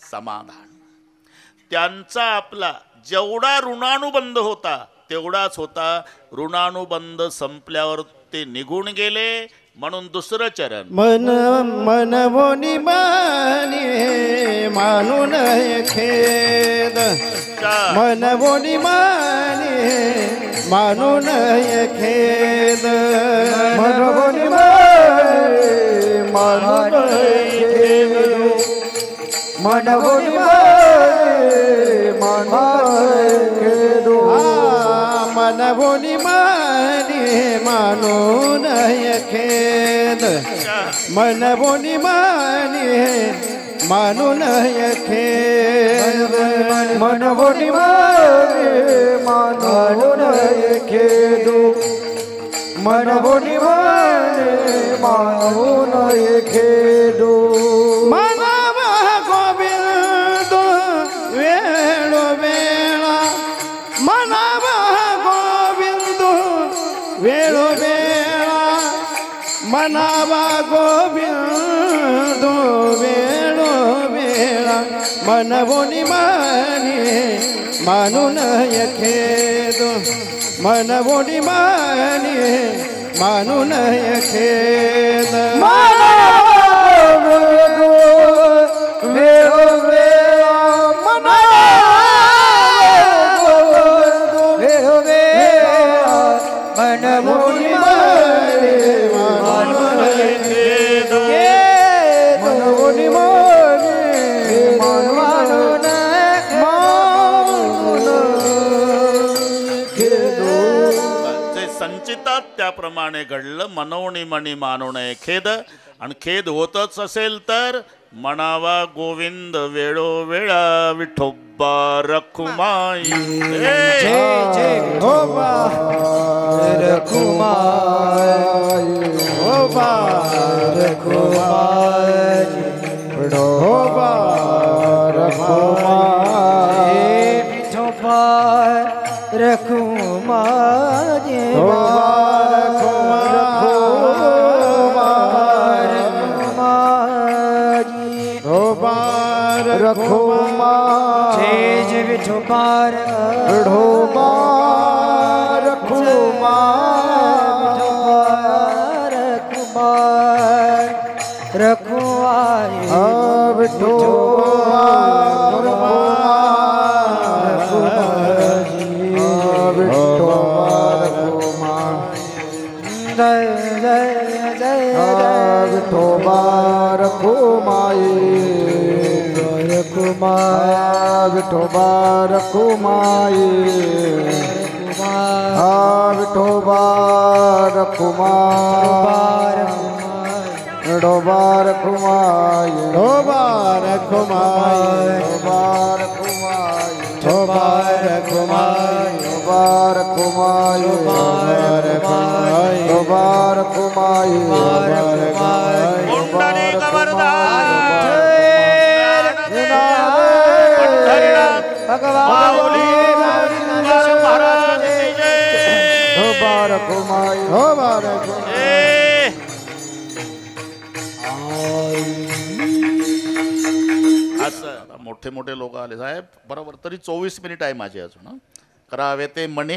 समाधान. त्यांचा आपला जेवढा ऋणानुबंध होता तेवढाच होता. ऋणानुबंध संपल्यावर ते निघून गेले, म्हणून दुसरं चरण. मन मनवोनी माने मानून खेद, मनवोनी माने मानून खेद, मनवोनी माने मानून खेद, मनवोनी माने मानून खेद, मनवोनी माने मानून खेद, मनवोनी माने मानून खेद, मनवोनी माने मानून खेद, मनवोनी माने मानून खेद. मनवा गोविंद वेळो वेळा, मनवा गोविंद वेळो वेळा, मनवा गोविंद वेळो वेळा, मनवोनी माने मानून खेद, मनवोनी माने मानून खेद. वेळो वेळा, वेळो वेळा, मनवोनी माने मानून खेद, मनवोनी माने मानून खेद. जे संचितात त्याप्रमाणे घडलं. मनवणी मणी मानवणे खेद. आणि खेद होतच असेल तर म्हणावा गोविंद वेळोवेळा विठोबा रखुमाई. जय जय विठोबा रखुमाई, विठोबा रखुमाई, विठोबा रखुमाई, विठोबा रखुमाई, रखुमा जय जय विठोबा ढोबा रखुमा, रखुमा रखुआई विठोबा रखुमा, विठोबा विठोबा रखुमाई विठोबा रखुमाई विठोबा रखुमाई विठोबा रखुमाई विठोबा रखुमाई विठोबा रखुमाई विठोबा रखुमाई विठोबा रखुमाई विठोबा रखुमाई पुंडलिक वरदान माऊली महाराज की जय. विठोबा रखुमाई विठोबा रखुमाई असं आता मोठे मोठे लोक आले साहेब बरोबर तरी 24 मिनिट आहे माझे अजून हं. करावे ते मनी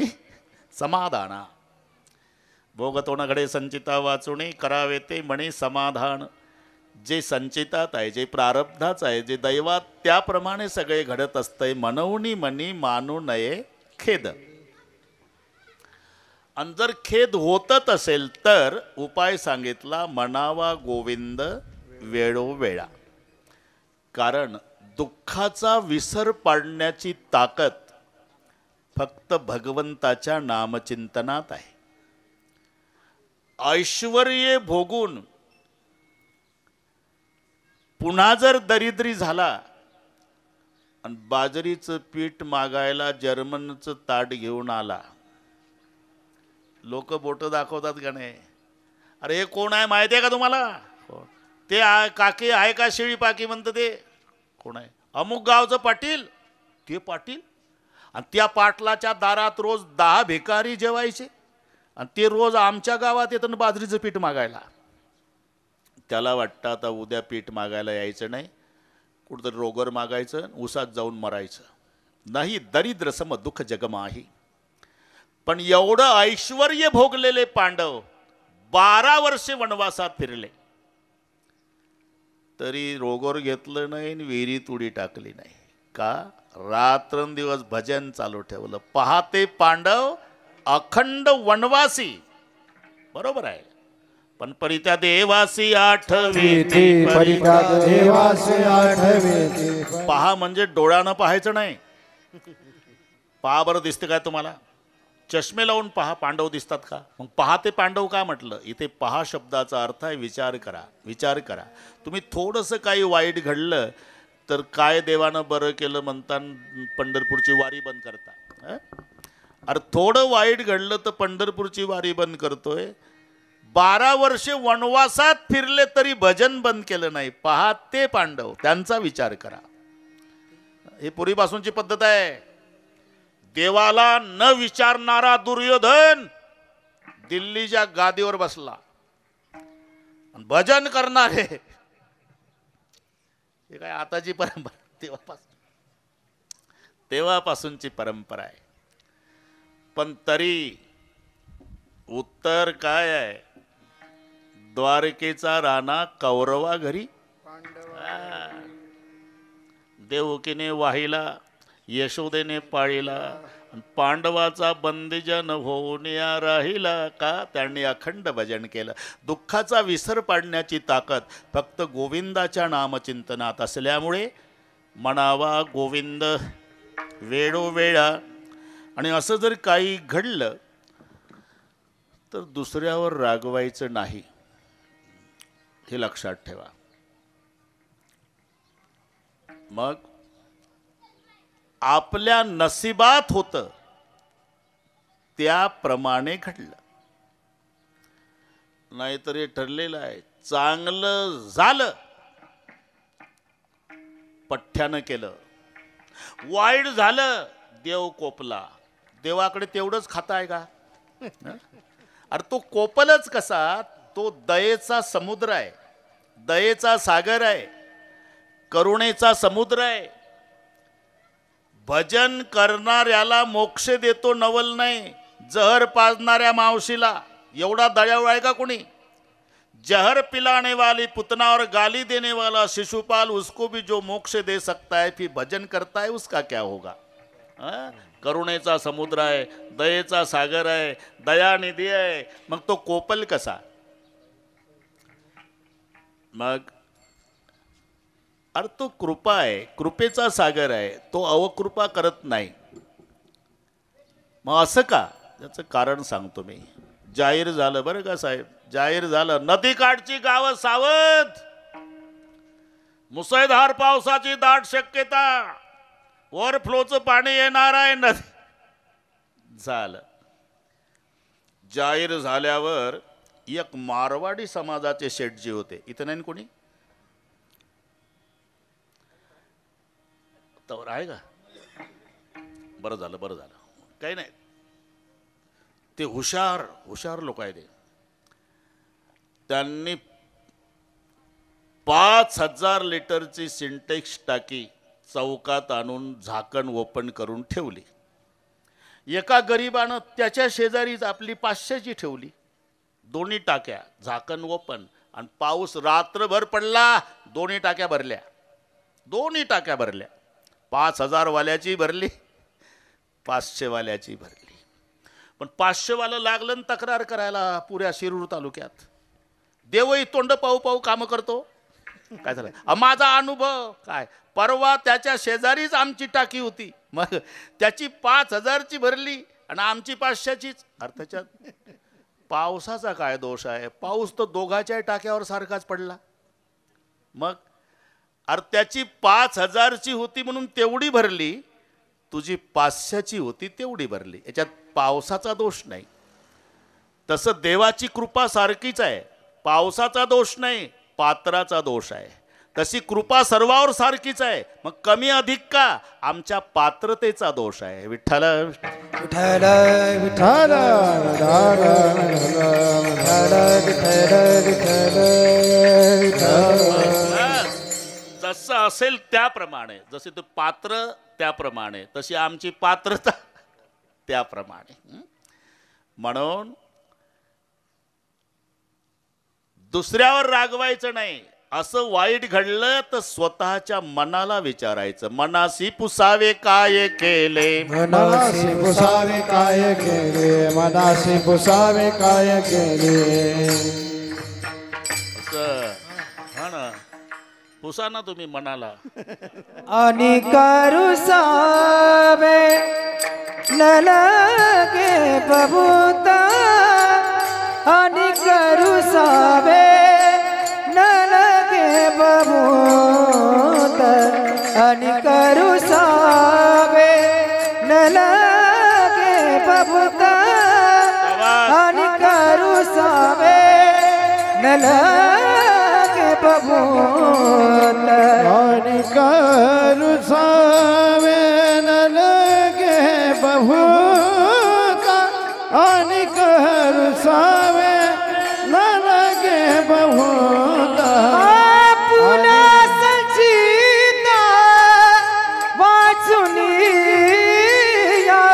समाधाना भोगतोणाकडे संचिता वाचुणे करावे ते मनी समाधान. जे संचितात आहे जे प्रारब्धाच आहे जे दैवात त्याप्रमाणे सगळे घडत असतंय. मनवणी मनी मानू नये खेद. आणि जर खेद होतच असेल तर उपाय सांगितला म्हणावा गोविंद वेळोवेळा. कारण दुःखाचा विसर पाडण्याची ताकद फक्त भगवंताच्या नामचिंतनात आहे. ऐश्वर्य भोगून पुन्हा जर दरिद्री झाला आणि बाजरीचं पीठ मागायला जर्मनचं ताट घेऊन आला, लोक बोट दाखवतात का नाही? अरे हे कोण आहे माहिती आहे का तुम्हाला? ते काकी आहे का शेळी पाकी म्हणतं ते कोण आहे? अमुक गावचं पाटील. ते पाटील आणि त्या पाटलाच्या दारात रोज 10 भिकारी जेवायचे आणि ते रोज आमच्या गावात येतं बाजरीचं पीठ मागायला. त्याला वाटतं आता उद्या पीठ मागायला यायचं नाही, कुठंतरी रोगर मागायचं, उसात जाऊन मरायचं. नाही दरिद्र सम दुःख जगमाही. पण एवढं ऐश्वर्य भोगलेले पांडव 12 वर्षे वनवासात फिरले तरी रोगोर घेतलं नाही आणि विहिरीत उडी टाकली नाही. का? रात्रंदिवस भजन चालू ठेवलं. पहाते पांडव अखंड वनवासी. बरोबर आहे. पण परित्या देवासी आठवी परित्या देवासी आठवी. पहा म्हणजे डोळ्यानं पाहायचं नाही. पहा बरं दिसते काय तुम्हाला? चष्मे लावून पहा पांडव दिसतात का? मग पहाते पांडव का म्हटलं? इथे पहा शब्दाचा अर्थ आहे विचार करा. विचार करा. तुम्ही थोडंसं काही वाईट घडलं तर काय देवानं बरं केलं म्हणता पंढरपूरची वारी बंद करता. अरे थोडं वाईट घडलं तर पंढरपूरची वारी बंद करतोय. 12 वर्षे वनवासात फिरले तरी भजन बंद केलं नाही. पहा ते पांडव, त्यांचा विचार करा. ही पूर्वीपासूनची पद्धत आहे. देवाला न विचारणारा दुर्योधन दिल्लीच्या गादीवर बसला. भजन करणारे हे काय आताची परंपरा? तेव्हापासूनची परंपरा आहे. पण तरी उत्तर काय आहे? द्वारकेचा राणा कौरवा घरी देवकीने वाहिला, यशोदेने पाळीला, पांडवाचा बंदीजन होऊन या राहिला. का? त्यांनी अखंड भजन केलं. दुःखाचा विसर पाडण्याची ताकद फक्त गोविंदाच्या नामचिंतनात असल्यामुळे म्हणावा गोविंद वेळोवेळा. आणि असं जर काही घडलं तर दुसऱ्यावर रागवायचं नाही, हे लक्षात ठेवा. मग आपल्या नशिबात होतं त्याप्रमाणे घडलं. नाहीतर हे ठरलेलं आहे. चांगलं झालं पठ्ठ्यानं केलं, वाईट झालं देव कोपला. देवाकडे तेवढंच खाता आहे का? अरे तो कोपलच कसा? तो दयेचा समुद्र आहे, दयेचा सागर आहे, करुणेचा समुद्र आहे. भजन करणाऱ्याला मोक्ष देतो नवल नाही, जहर पाजणाऱ्या मावशीला एवढा दयाळू आहे का कोणी? जहर पिलाने वाली पुतना और गाली देने वाला शिशुपाल उसको भी जो मोक्ष दे सकता है, फिर भजन करता है उसका क्या होगा? करुणेचा समुद्र आहे, दयेचा सागर आहे, दयानिधी आहे, मग तो कोपल कसा? मग अरे तो कृपा आहे, कृपेचा सागर आहे, तो अवकृपा करत नाही. मग असं का? त्याचं कारण सांगतो मी. जाहीर झालं बरं का साहेब, जाहीर झालं. नदीकाठची गावं सावध, मुसळधार पावसाची दाट शक्यता, ओव्हरफ्लोचं पाणी येणार आहे नदी. झालं. जाहीर झाल्यावर एक मारवाडी समाजाचे शेठजी होते, इथं नाही कोणी तवर आहे का? बरं झालं बरं झालं, काही नाही. ते हुशार हुशार लोक आहे. त्यांनी 5,000 लिटरची सिंटेक्स टाकी चौकात आणून झाकण ओपन करून ठेवली. एका गरिबानं त्याच्या शेजारीच आपली 500ची ठेवली. दोन्ही टाक्या, झाकण ओपन, आणि पाऊस रात्रभर पडला, दोन्ही टाक्या भरल्या. दोन्ही टाक्या भरल्या. 5,000 वाल्याची भरली, 500 वाल्याची भरली. पण 500 वाला लागलं न तक्रार करायला पुऱ्या शिरूर तालुक्यात. देवही तोंड पाहू पाहू कामं करतो. काय झालं माझा अनुभव काय, परवा त्याच्या शेजारीच आमची टाकी होती, मग त्याची 5,000ची भरली आणि आमची 500चीच. अरे त्याच्यात पावसाचा काय दोष आहे? पाऊस तर दोघाच्या टाक्यावर सारखाच पडला. मग अरे त्याची 5,000ची होती म्हणून तेवढी भरली, तुझी 500ची होती तेवढी भरली. याच्यात पावसाचा दोष नाही. तसं देवाची कृपा सारखीच आहे, पावसाचा दोष नाही, पात्राचा दोष आहे. तशी कृपा सर्वावर सारखीच आहे, मग कमी अधिक का? आमच्या पात्रतेचा दोष आहे. विठ्ठल विठ्ठल विठ्ठल जसं असेल त्याप्रमाणे, जसे ते पात्र त्याप्रमाणे, तशी आमची पात्रता त्याप्रमाणे. म्हणून दुसऱ्यावर रागवायचं नाही. असं वाईट घडलं तर स्वतःच्या मनाला विचारायचं, मनासी पुसावे काय केले, मनासी पुसावे काय केले, मनासी पुसावे काय केले. असं हा ना, पुसा ना तुम्ही मनाला. आणि करू सावे न लगे बबूता, आणि करू सावे न लगे बबूता, आणि करू सावे न लगे बबूता, आणि करू सावे न लगे बबूता. आणि करू सावे न लगे बहुता, आणि करू सावे न लगे बहुता. पुन्हा संचिता वाचुनी या,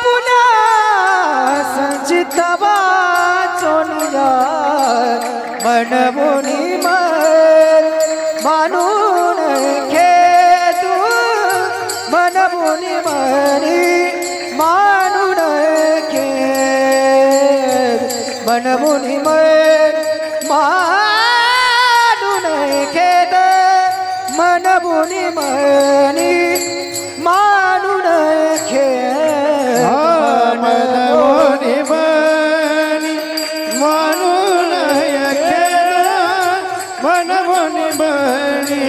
पुन्हा संचिता वाचुनी या, मनमुनी मानून खेदू, मनमुनी मनी मानून खेद, मनमुनी मानून खेद, मनमुनी मनी मानून खेद. मनमुनी मनी मानून खेद, मनमुनी मनी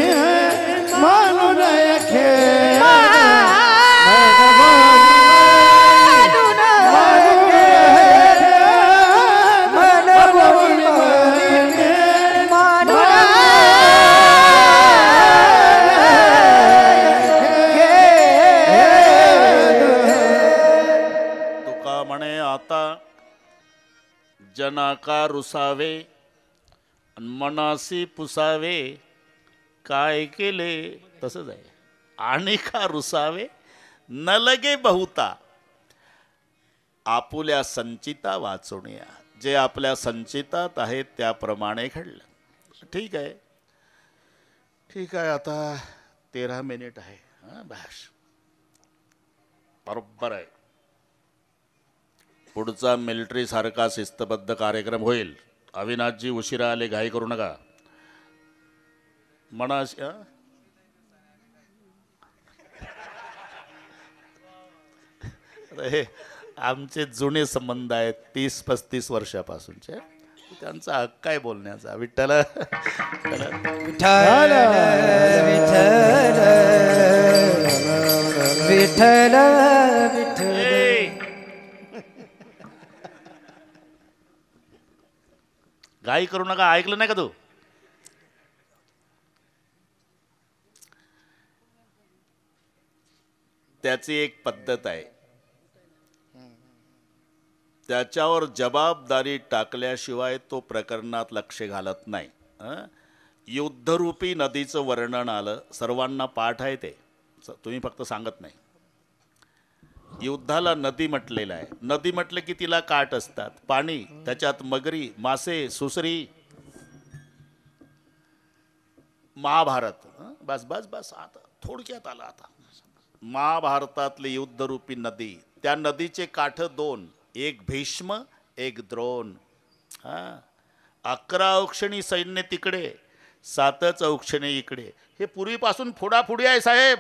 मानून खेद. जनाका रुसावे मनासी पुसावे काय केले, तसंच आहे. आणि का रुसावे न लगे बहुता, आपुल्या संचिता वाचुनिया. जे आपल्या संचितात आहे त्याप्रमाणे घडलं. ठीक आहे ठीक आहे. आता 13 मिनिट आहे. बस बरोबर आहे. पुढचा मिलिटरी सारखा शिस्तबद्ध कार्यक्रम होईल. अविनाशजी उशिरा आले, घाई करू नका. मनाशी हे आमचे जुने संबंध आहेत 30-35 वर्षापासूनचे. त्यांचा हक्क काय बोलण्याचा. विठ्ठल विठ्ठल विठ्ठल विठ्ठल विठ्ठल. घाई करू नका. ऐकलं नाही का तू? त्याची एक पद्धत आहे. त्याच्यावर जबाबदारी टाकल्याशिवाय तो प्रकरणात लक्ष घालत नाही. युद्धरूपी नदीचं वर्णन आलं, सर्वांना पाठ आहे ते, तुम्ही फक्त सांगत नाही. युद्धाला नदी म्हटलेलं आहे. नदी म्हटलं की तिला काठ असतात, पाणी, त्याच्यात मगरी, मासे, सुसरी. महाभारत. बस बस बस आता थोडक्यात आला. आता महाभारतातली युद्धरूपी नदी, त्या नदीचे काठ दोन, एक भीष्म एक द्रोण. 11 औक्षणी सैन्य तिकडे, 7च औक्षणी इकडे. हे पूर्वीपासून फोडाफोडी आहे साहेब,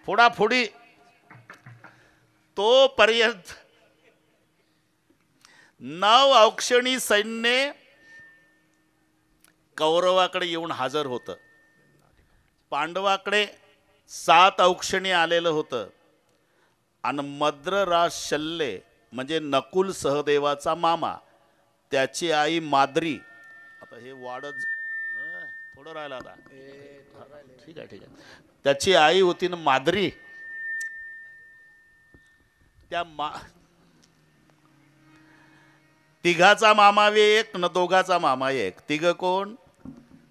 फोडाफोडी. तोपर्यंत 9 औक्षणी सैन्य कौरवाकडे येऊन हजर होतं. पांडवाकडे 7 औक्षणी आलेलं होतं. आणि मद्रराज शल्य म्हणजे नकुल सहदेवाचा मामा, त्याची आई माद्री. आता हे वाढत थोडं राहिलं आता. ठीक आहे ठीक आहे. त्याची आई होती ना माद्री. त्या तिघाचा मामा एक न दोघाचा मामा एक. तिघ कोण?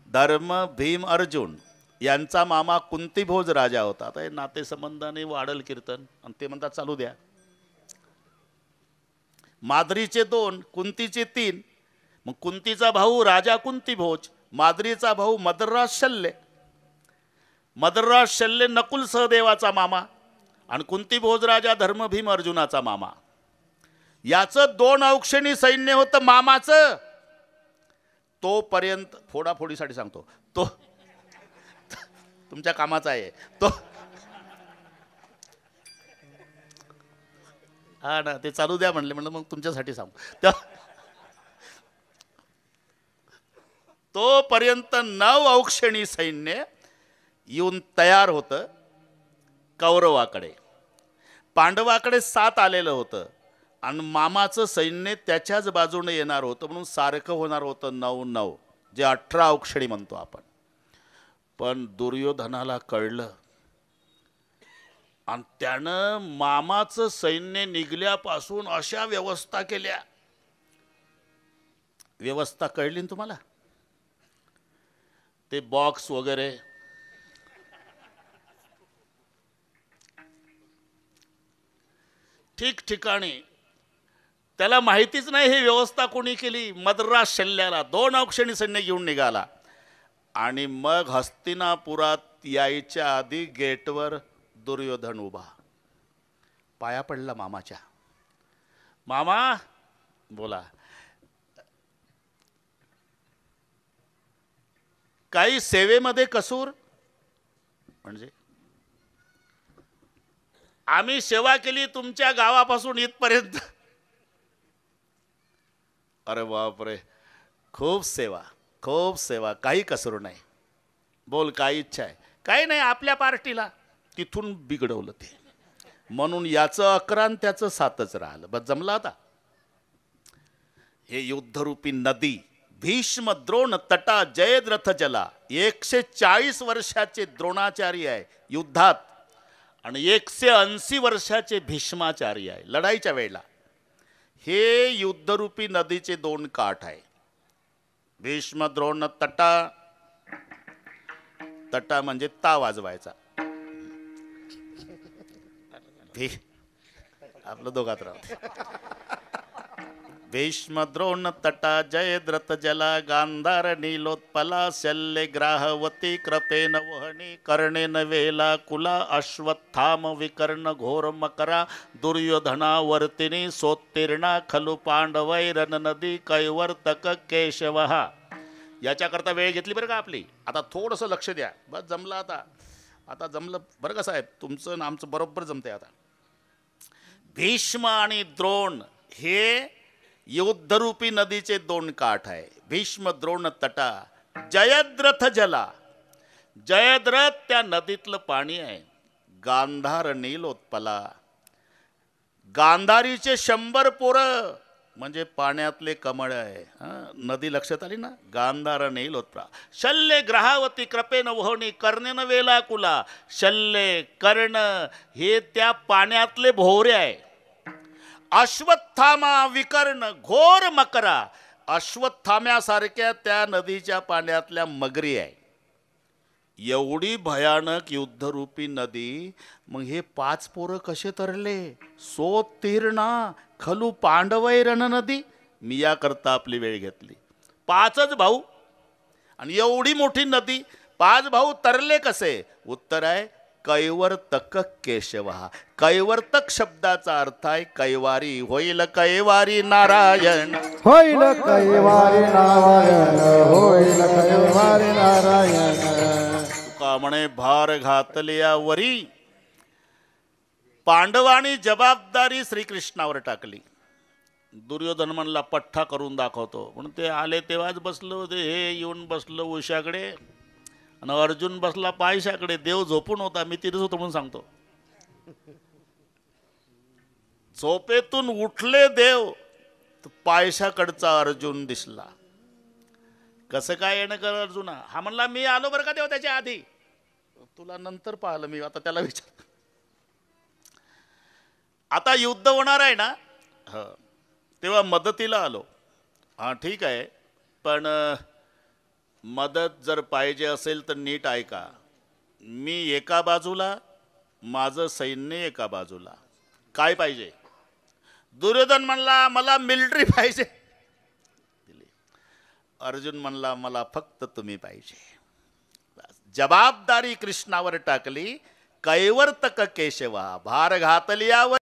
धर्म, भीम, अर्जुन. यांचा मामा कुंतीभोज राजा होता. आता हे नातेसंबंधाने वाढल कीर्तन, आणि ते म्हणतात चालू द्या. माद्रीचे 2, कुंतीचे 3. मग कुंतीचा भाऊ राजा कुंतीभोज, माद्रीचा भाऊ मद्रराज शल्य. मद्रराज शल्य नकुल सहदेवाचा मामा, आणि कुंतीभोज राजा धर्म, भीम, अर्जुनाचा मामा. याचं 2 औक्षणी सैन्य होतं मामाचं. तोपर्यंत फोडाफोडीसाठी सांगतो, तो तुमच्या कामाचा आहे तो. हा ना, ते चालू द्या म्हणलं मग तुमच्यासाठी सांगू. तोपर्यंत 9 औक्षणी सैन्य येऊन तयार होतं कौरवाकडे. पांडवाकडे 7 आलेलं होतं, आणि मामाचं सैन्य त्याच्याच बाजूने येणार होतं, म्हणून सारखं होणार होतं 9-9, जे 18 औक्षणी म्हणतो आपण. पण दुर्योधनाला कळलं, आणि त्यानं मामाचं सैन्य निघल्यापासून अशा व्यवस्था केल्या. व्यवस्था कळली ना तुम्हाला? ते बॉक्स वगैरे, ठिकठिकाणी. त्याला माहितीच नाही ही व्यवस्था कोणी केली. मद्रास शल्ल्याला 2 औक्षणी सैन्य घेऊन निघाला. आणि मग हस्तिनापुरात यायच्या आधी गेटवर दुर्योधन उभा, पाया पडला मामाच्या. मामा बोला. काही सेवेमध्ये कसूर? म्हणजे आम्ही सेवा केली तुमच्या गावापासून इथपर्यंत. अरे बापरे, खूप सेवा, खूप सेवा, काही कसरू नाही. बोल, काय इच्छा आहे? काही नाही, आपल्या पार्टीला. तिथून बिघडवलं ते, म्हणून याचं 11 आणि त्याचं 7च राहिलं. बस जमलं आता. हे युद्धरूपी नदी, भीष्म, द्रोण, तटा, जयद्रथ जला. 140 वर्षाचे द्रोणाचार्य आहे युद्धात, आणि 180 वर्षाचे भीष्माचार्य आहे लढाईच्या वेळेला. हे युद्धरूपी नदीचे 2 काठ आहे. भीष्म, द्रोण, तटा. तटा म्हणजे ता वाजवायचा. आपलं दोघात राहत. भीष्म, द्रोण, तटा, जयद्रथ जला, गांधार, नीलोत्पला, शल्य, ग्राहवती, कृपेन वहनी, कर्णेन वेला, कुला, अश्वत्थाम, विकर्ण, घोर, मकरा, दुर्योधना, वर्तिनी, सोत्तीर्णा, खलु पांडवैरन नदी, कैवर्तक, केशवहा. याच्याकरता वेळ घेतली बरं का आपली. आता थोडंसं लक्ष द्या. बस जमलं आता. आता जमलं बरं का साहेब, तुमचं आणि आमचं बरोबर जमतंय आता. भीष्म आणि द्रोण हे युद्धरूपी नदीचे दोन काठ आहे. भीष्म द्रोण तटा जयद्रथ जला. जयद्रथ त्या नदीतलं पाणी आहे. गांधार नीलोत्पला. गांधारीचे 100 पोरं म्हणजे पाण्यातले कमळ आहे. नदी लक्षात आली ना. गांधार नीलोत्पला. शल्ये ग्रहावती कृपेन वहोनी कर्णेन वेलाकुला. शल्ये कर्ण हे त्या पाण्यातले भोवरे आहे. अश्वत्थामा विकर्ण घोर मकरा. अश्वत्थाम्यासारख्या त्या नदीच्या पाण्यातल्या मगरी आहे. एवढी भयानक युद्धरूपी नदी. मग हे 5 पोरं कसे तरले. सोत्तीर्णा खलू पांडवै रण नदी. मी याकरता आपली वेळ घेतली. 5च भाऊ आणि एवढी मोठी नदी. 5 भाऊ तरले कसे. उत्तर आहे कैवर्तक केशव. कैवर्तक शब्दाचा अर्थ आहे कैवारी. होईल कैवारी नारायण. होईल कैवारी नारायण. होईल कैवारी नारायण. तुका म्हणे भार घातल्या वरी. पांडवांनी जबाबदारी श्रीकृष्णावर टाकली. दुर्योधन म्हणला पठ्ठा करून दाखवतो म्हणून ते आले तेव्हाच बसलो होते. हे येऊन बसलो उशाकडे आणि अर्जुन बसला पायशाकडे. देव झोपून होता, मी तिथेच होतो म्हणून सांगतो. झोपेतून उठले देव तर पायशाकडचा अर्जुन दिसला. कसं काय येणं कर अर्जुना. हा म्हणला मी आलो बरं का देव त्याच्या आधी. तुला नंतर पाहिलं मी. आता त्याला विचार. आता युद्ध होणार आहे ना. तेव्हा मदतीला आलो. हां ठीक आहे, पण मदत जर पाहिजे असेल तर नीट ऐका. मी एका बाजूला, माझं सैन्य एका बाजूला. काय पाहिजे. दुर्योधन म्हणला मला मिलिटरी पाहिजे. अर्जुन म्हणला मला फक्त तुम्ही पाहिजे. जबाबदारी कृष्णावर टाकली. कैवर्तक केशवा भार घातल्यावर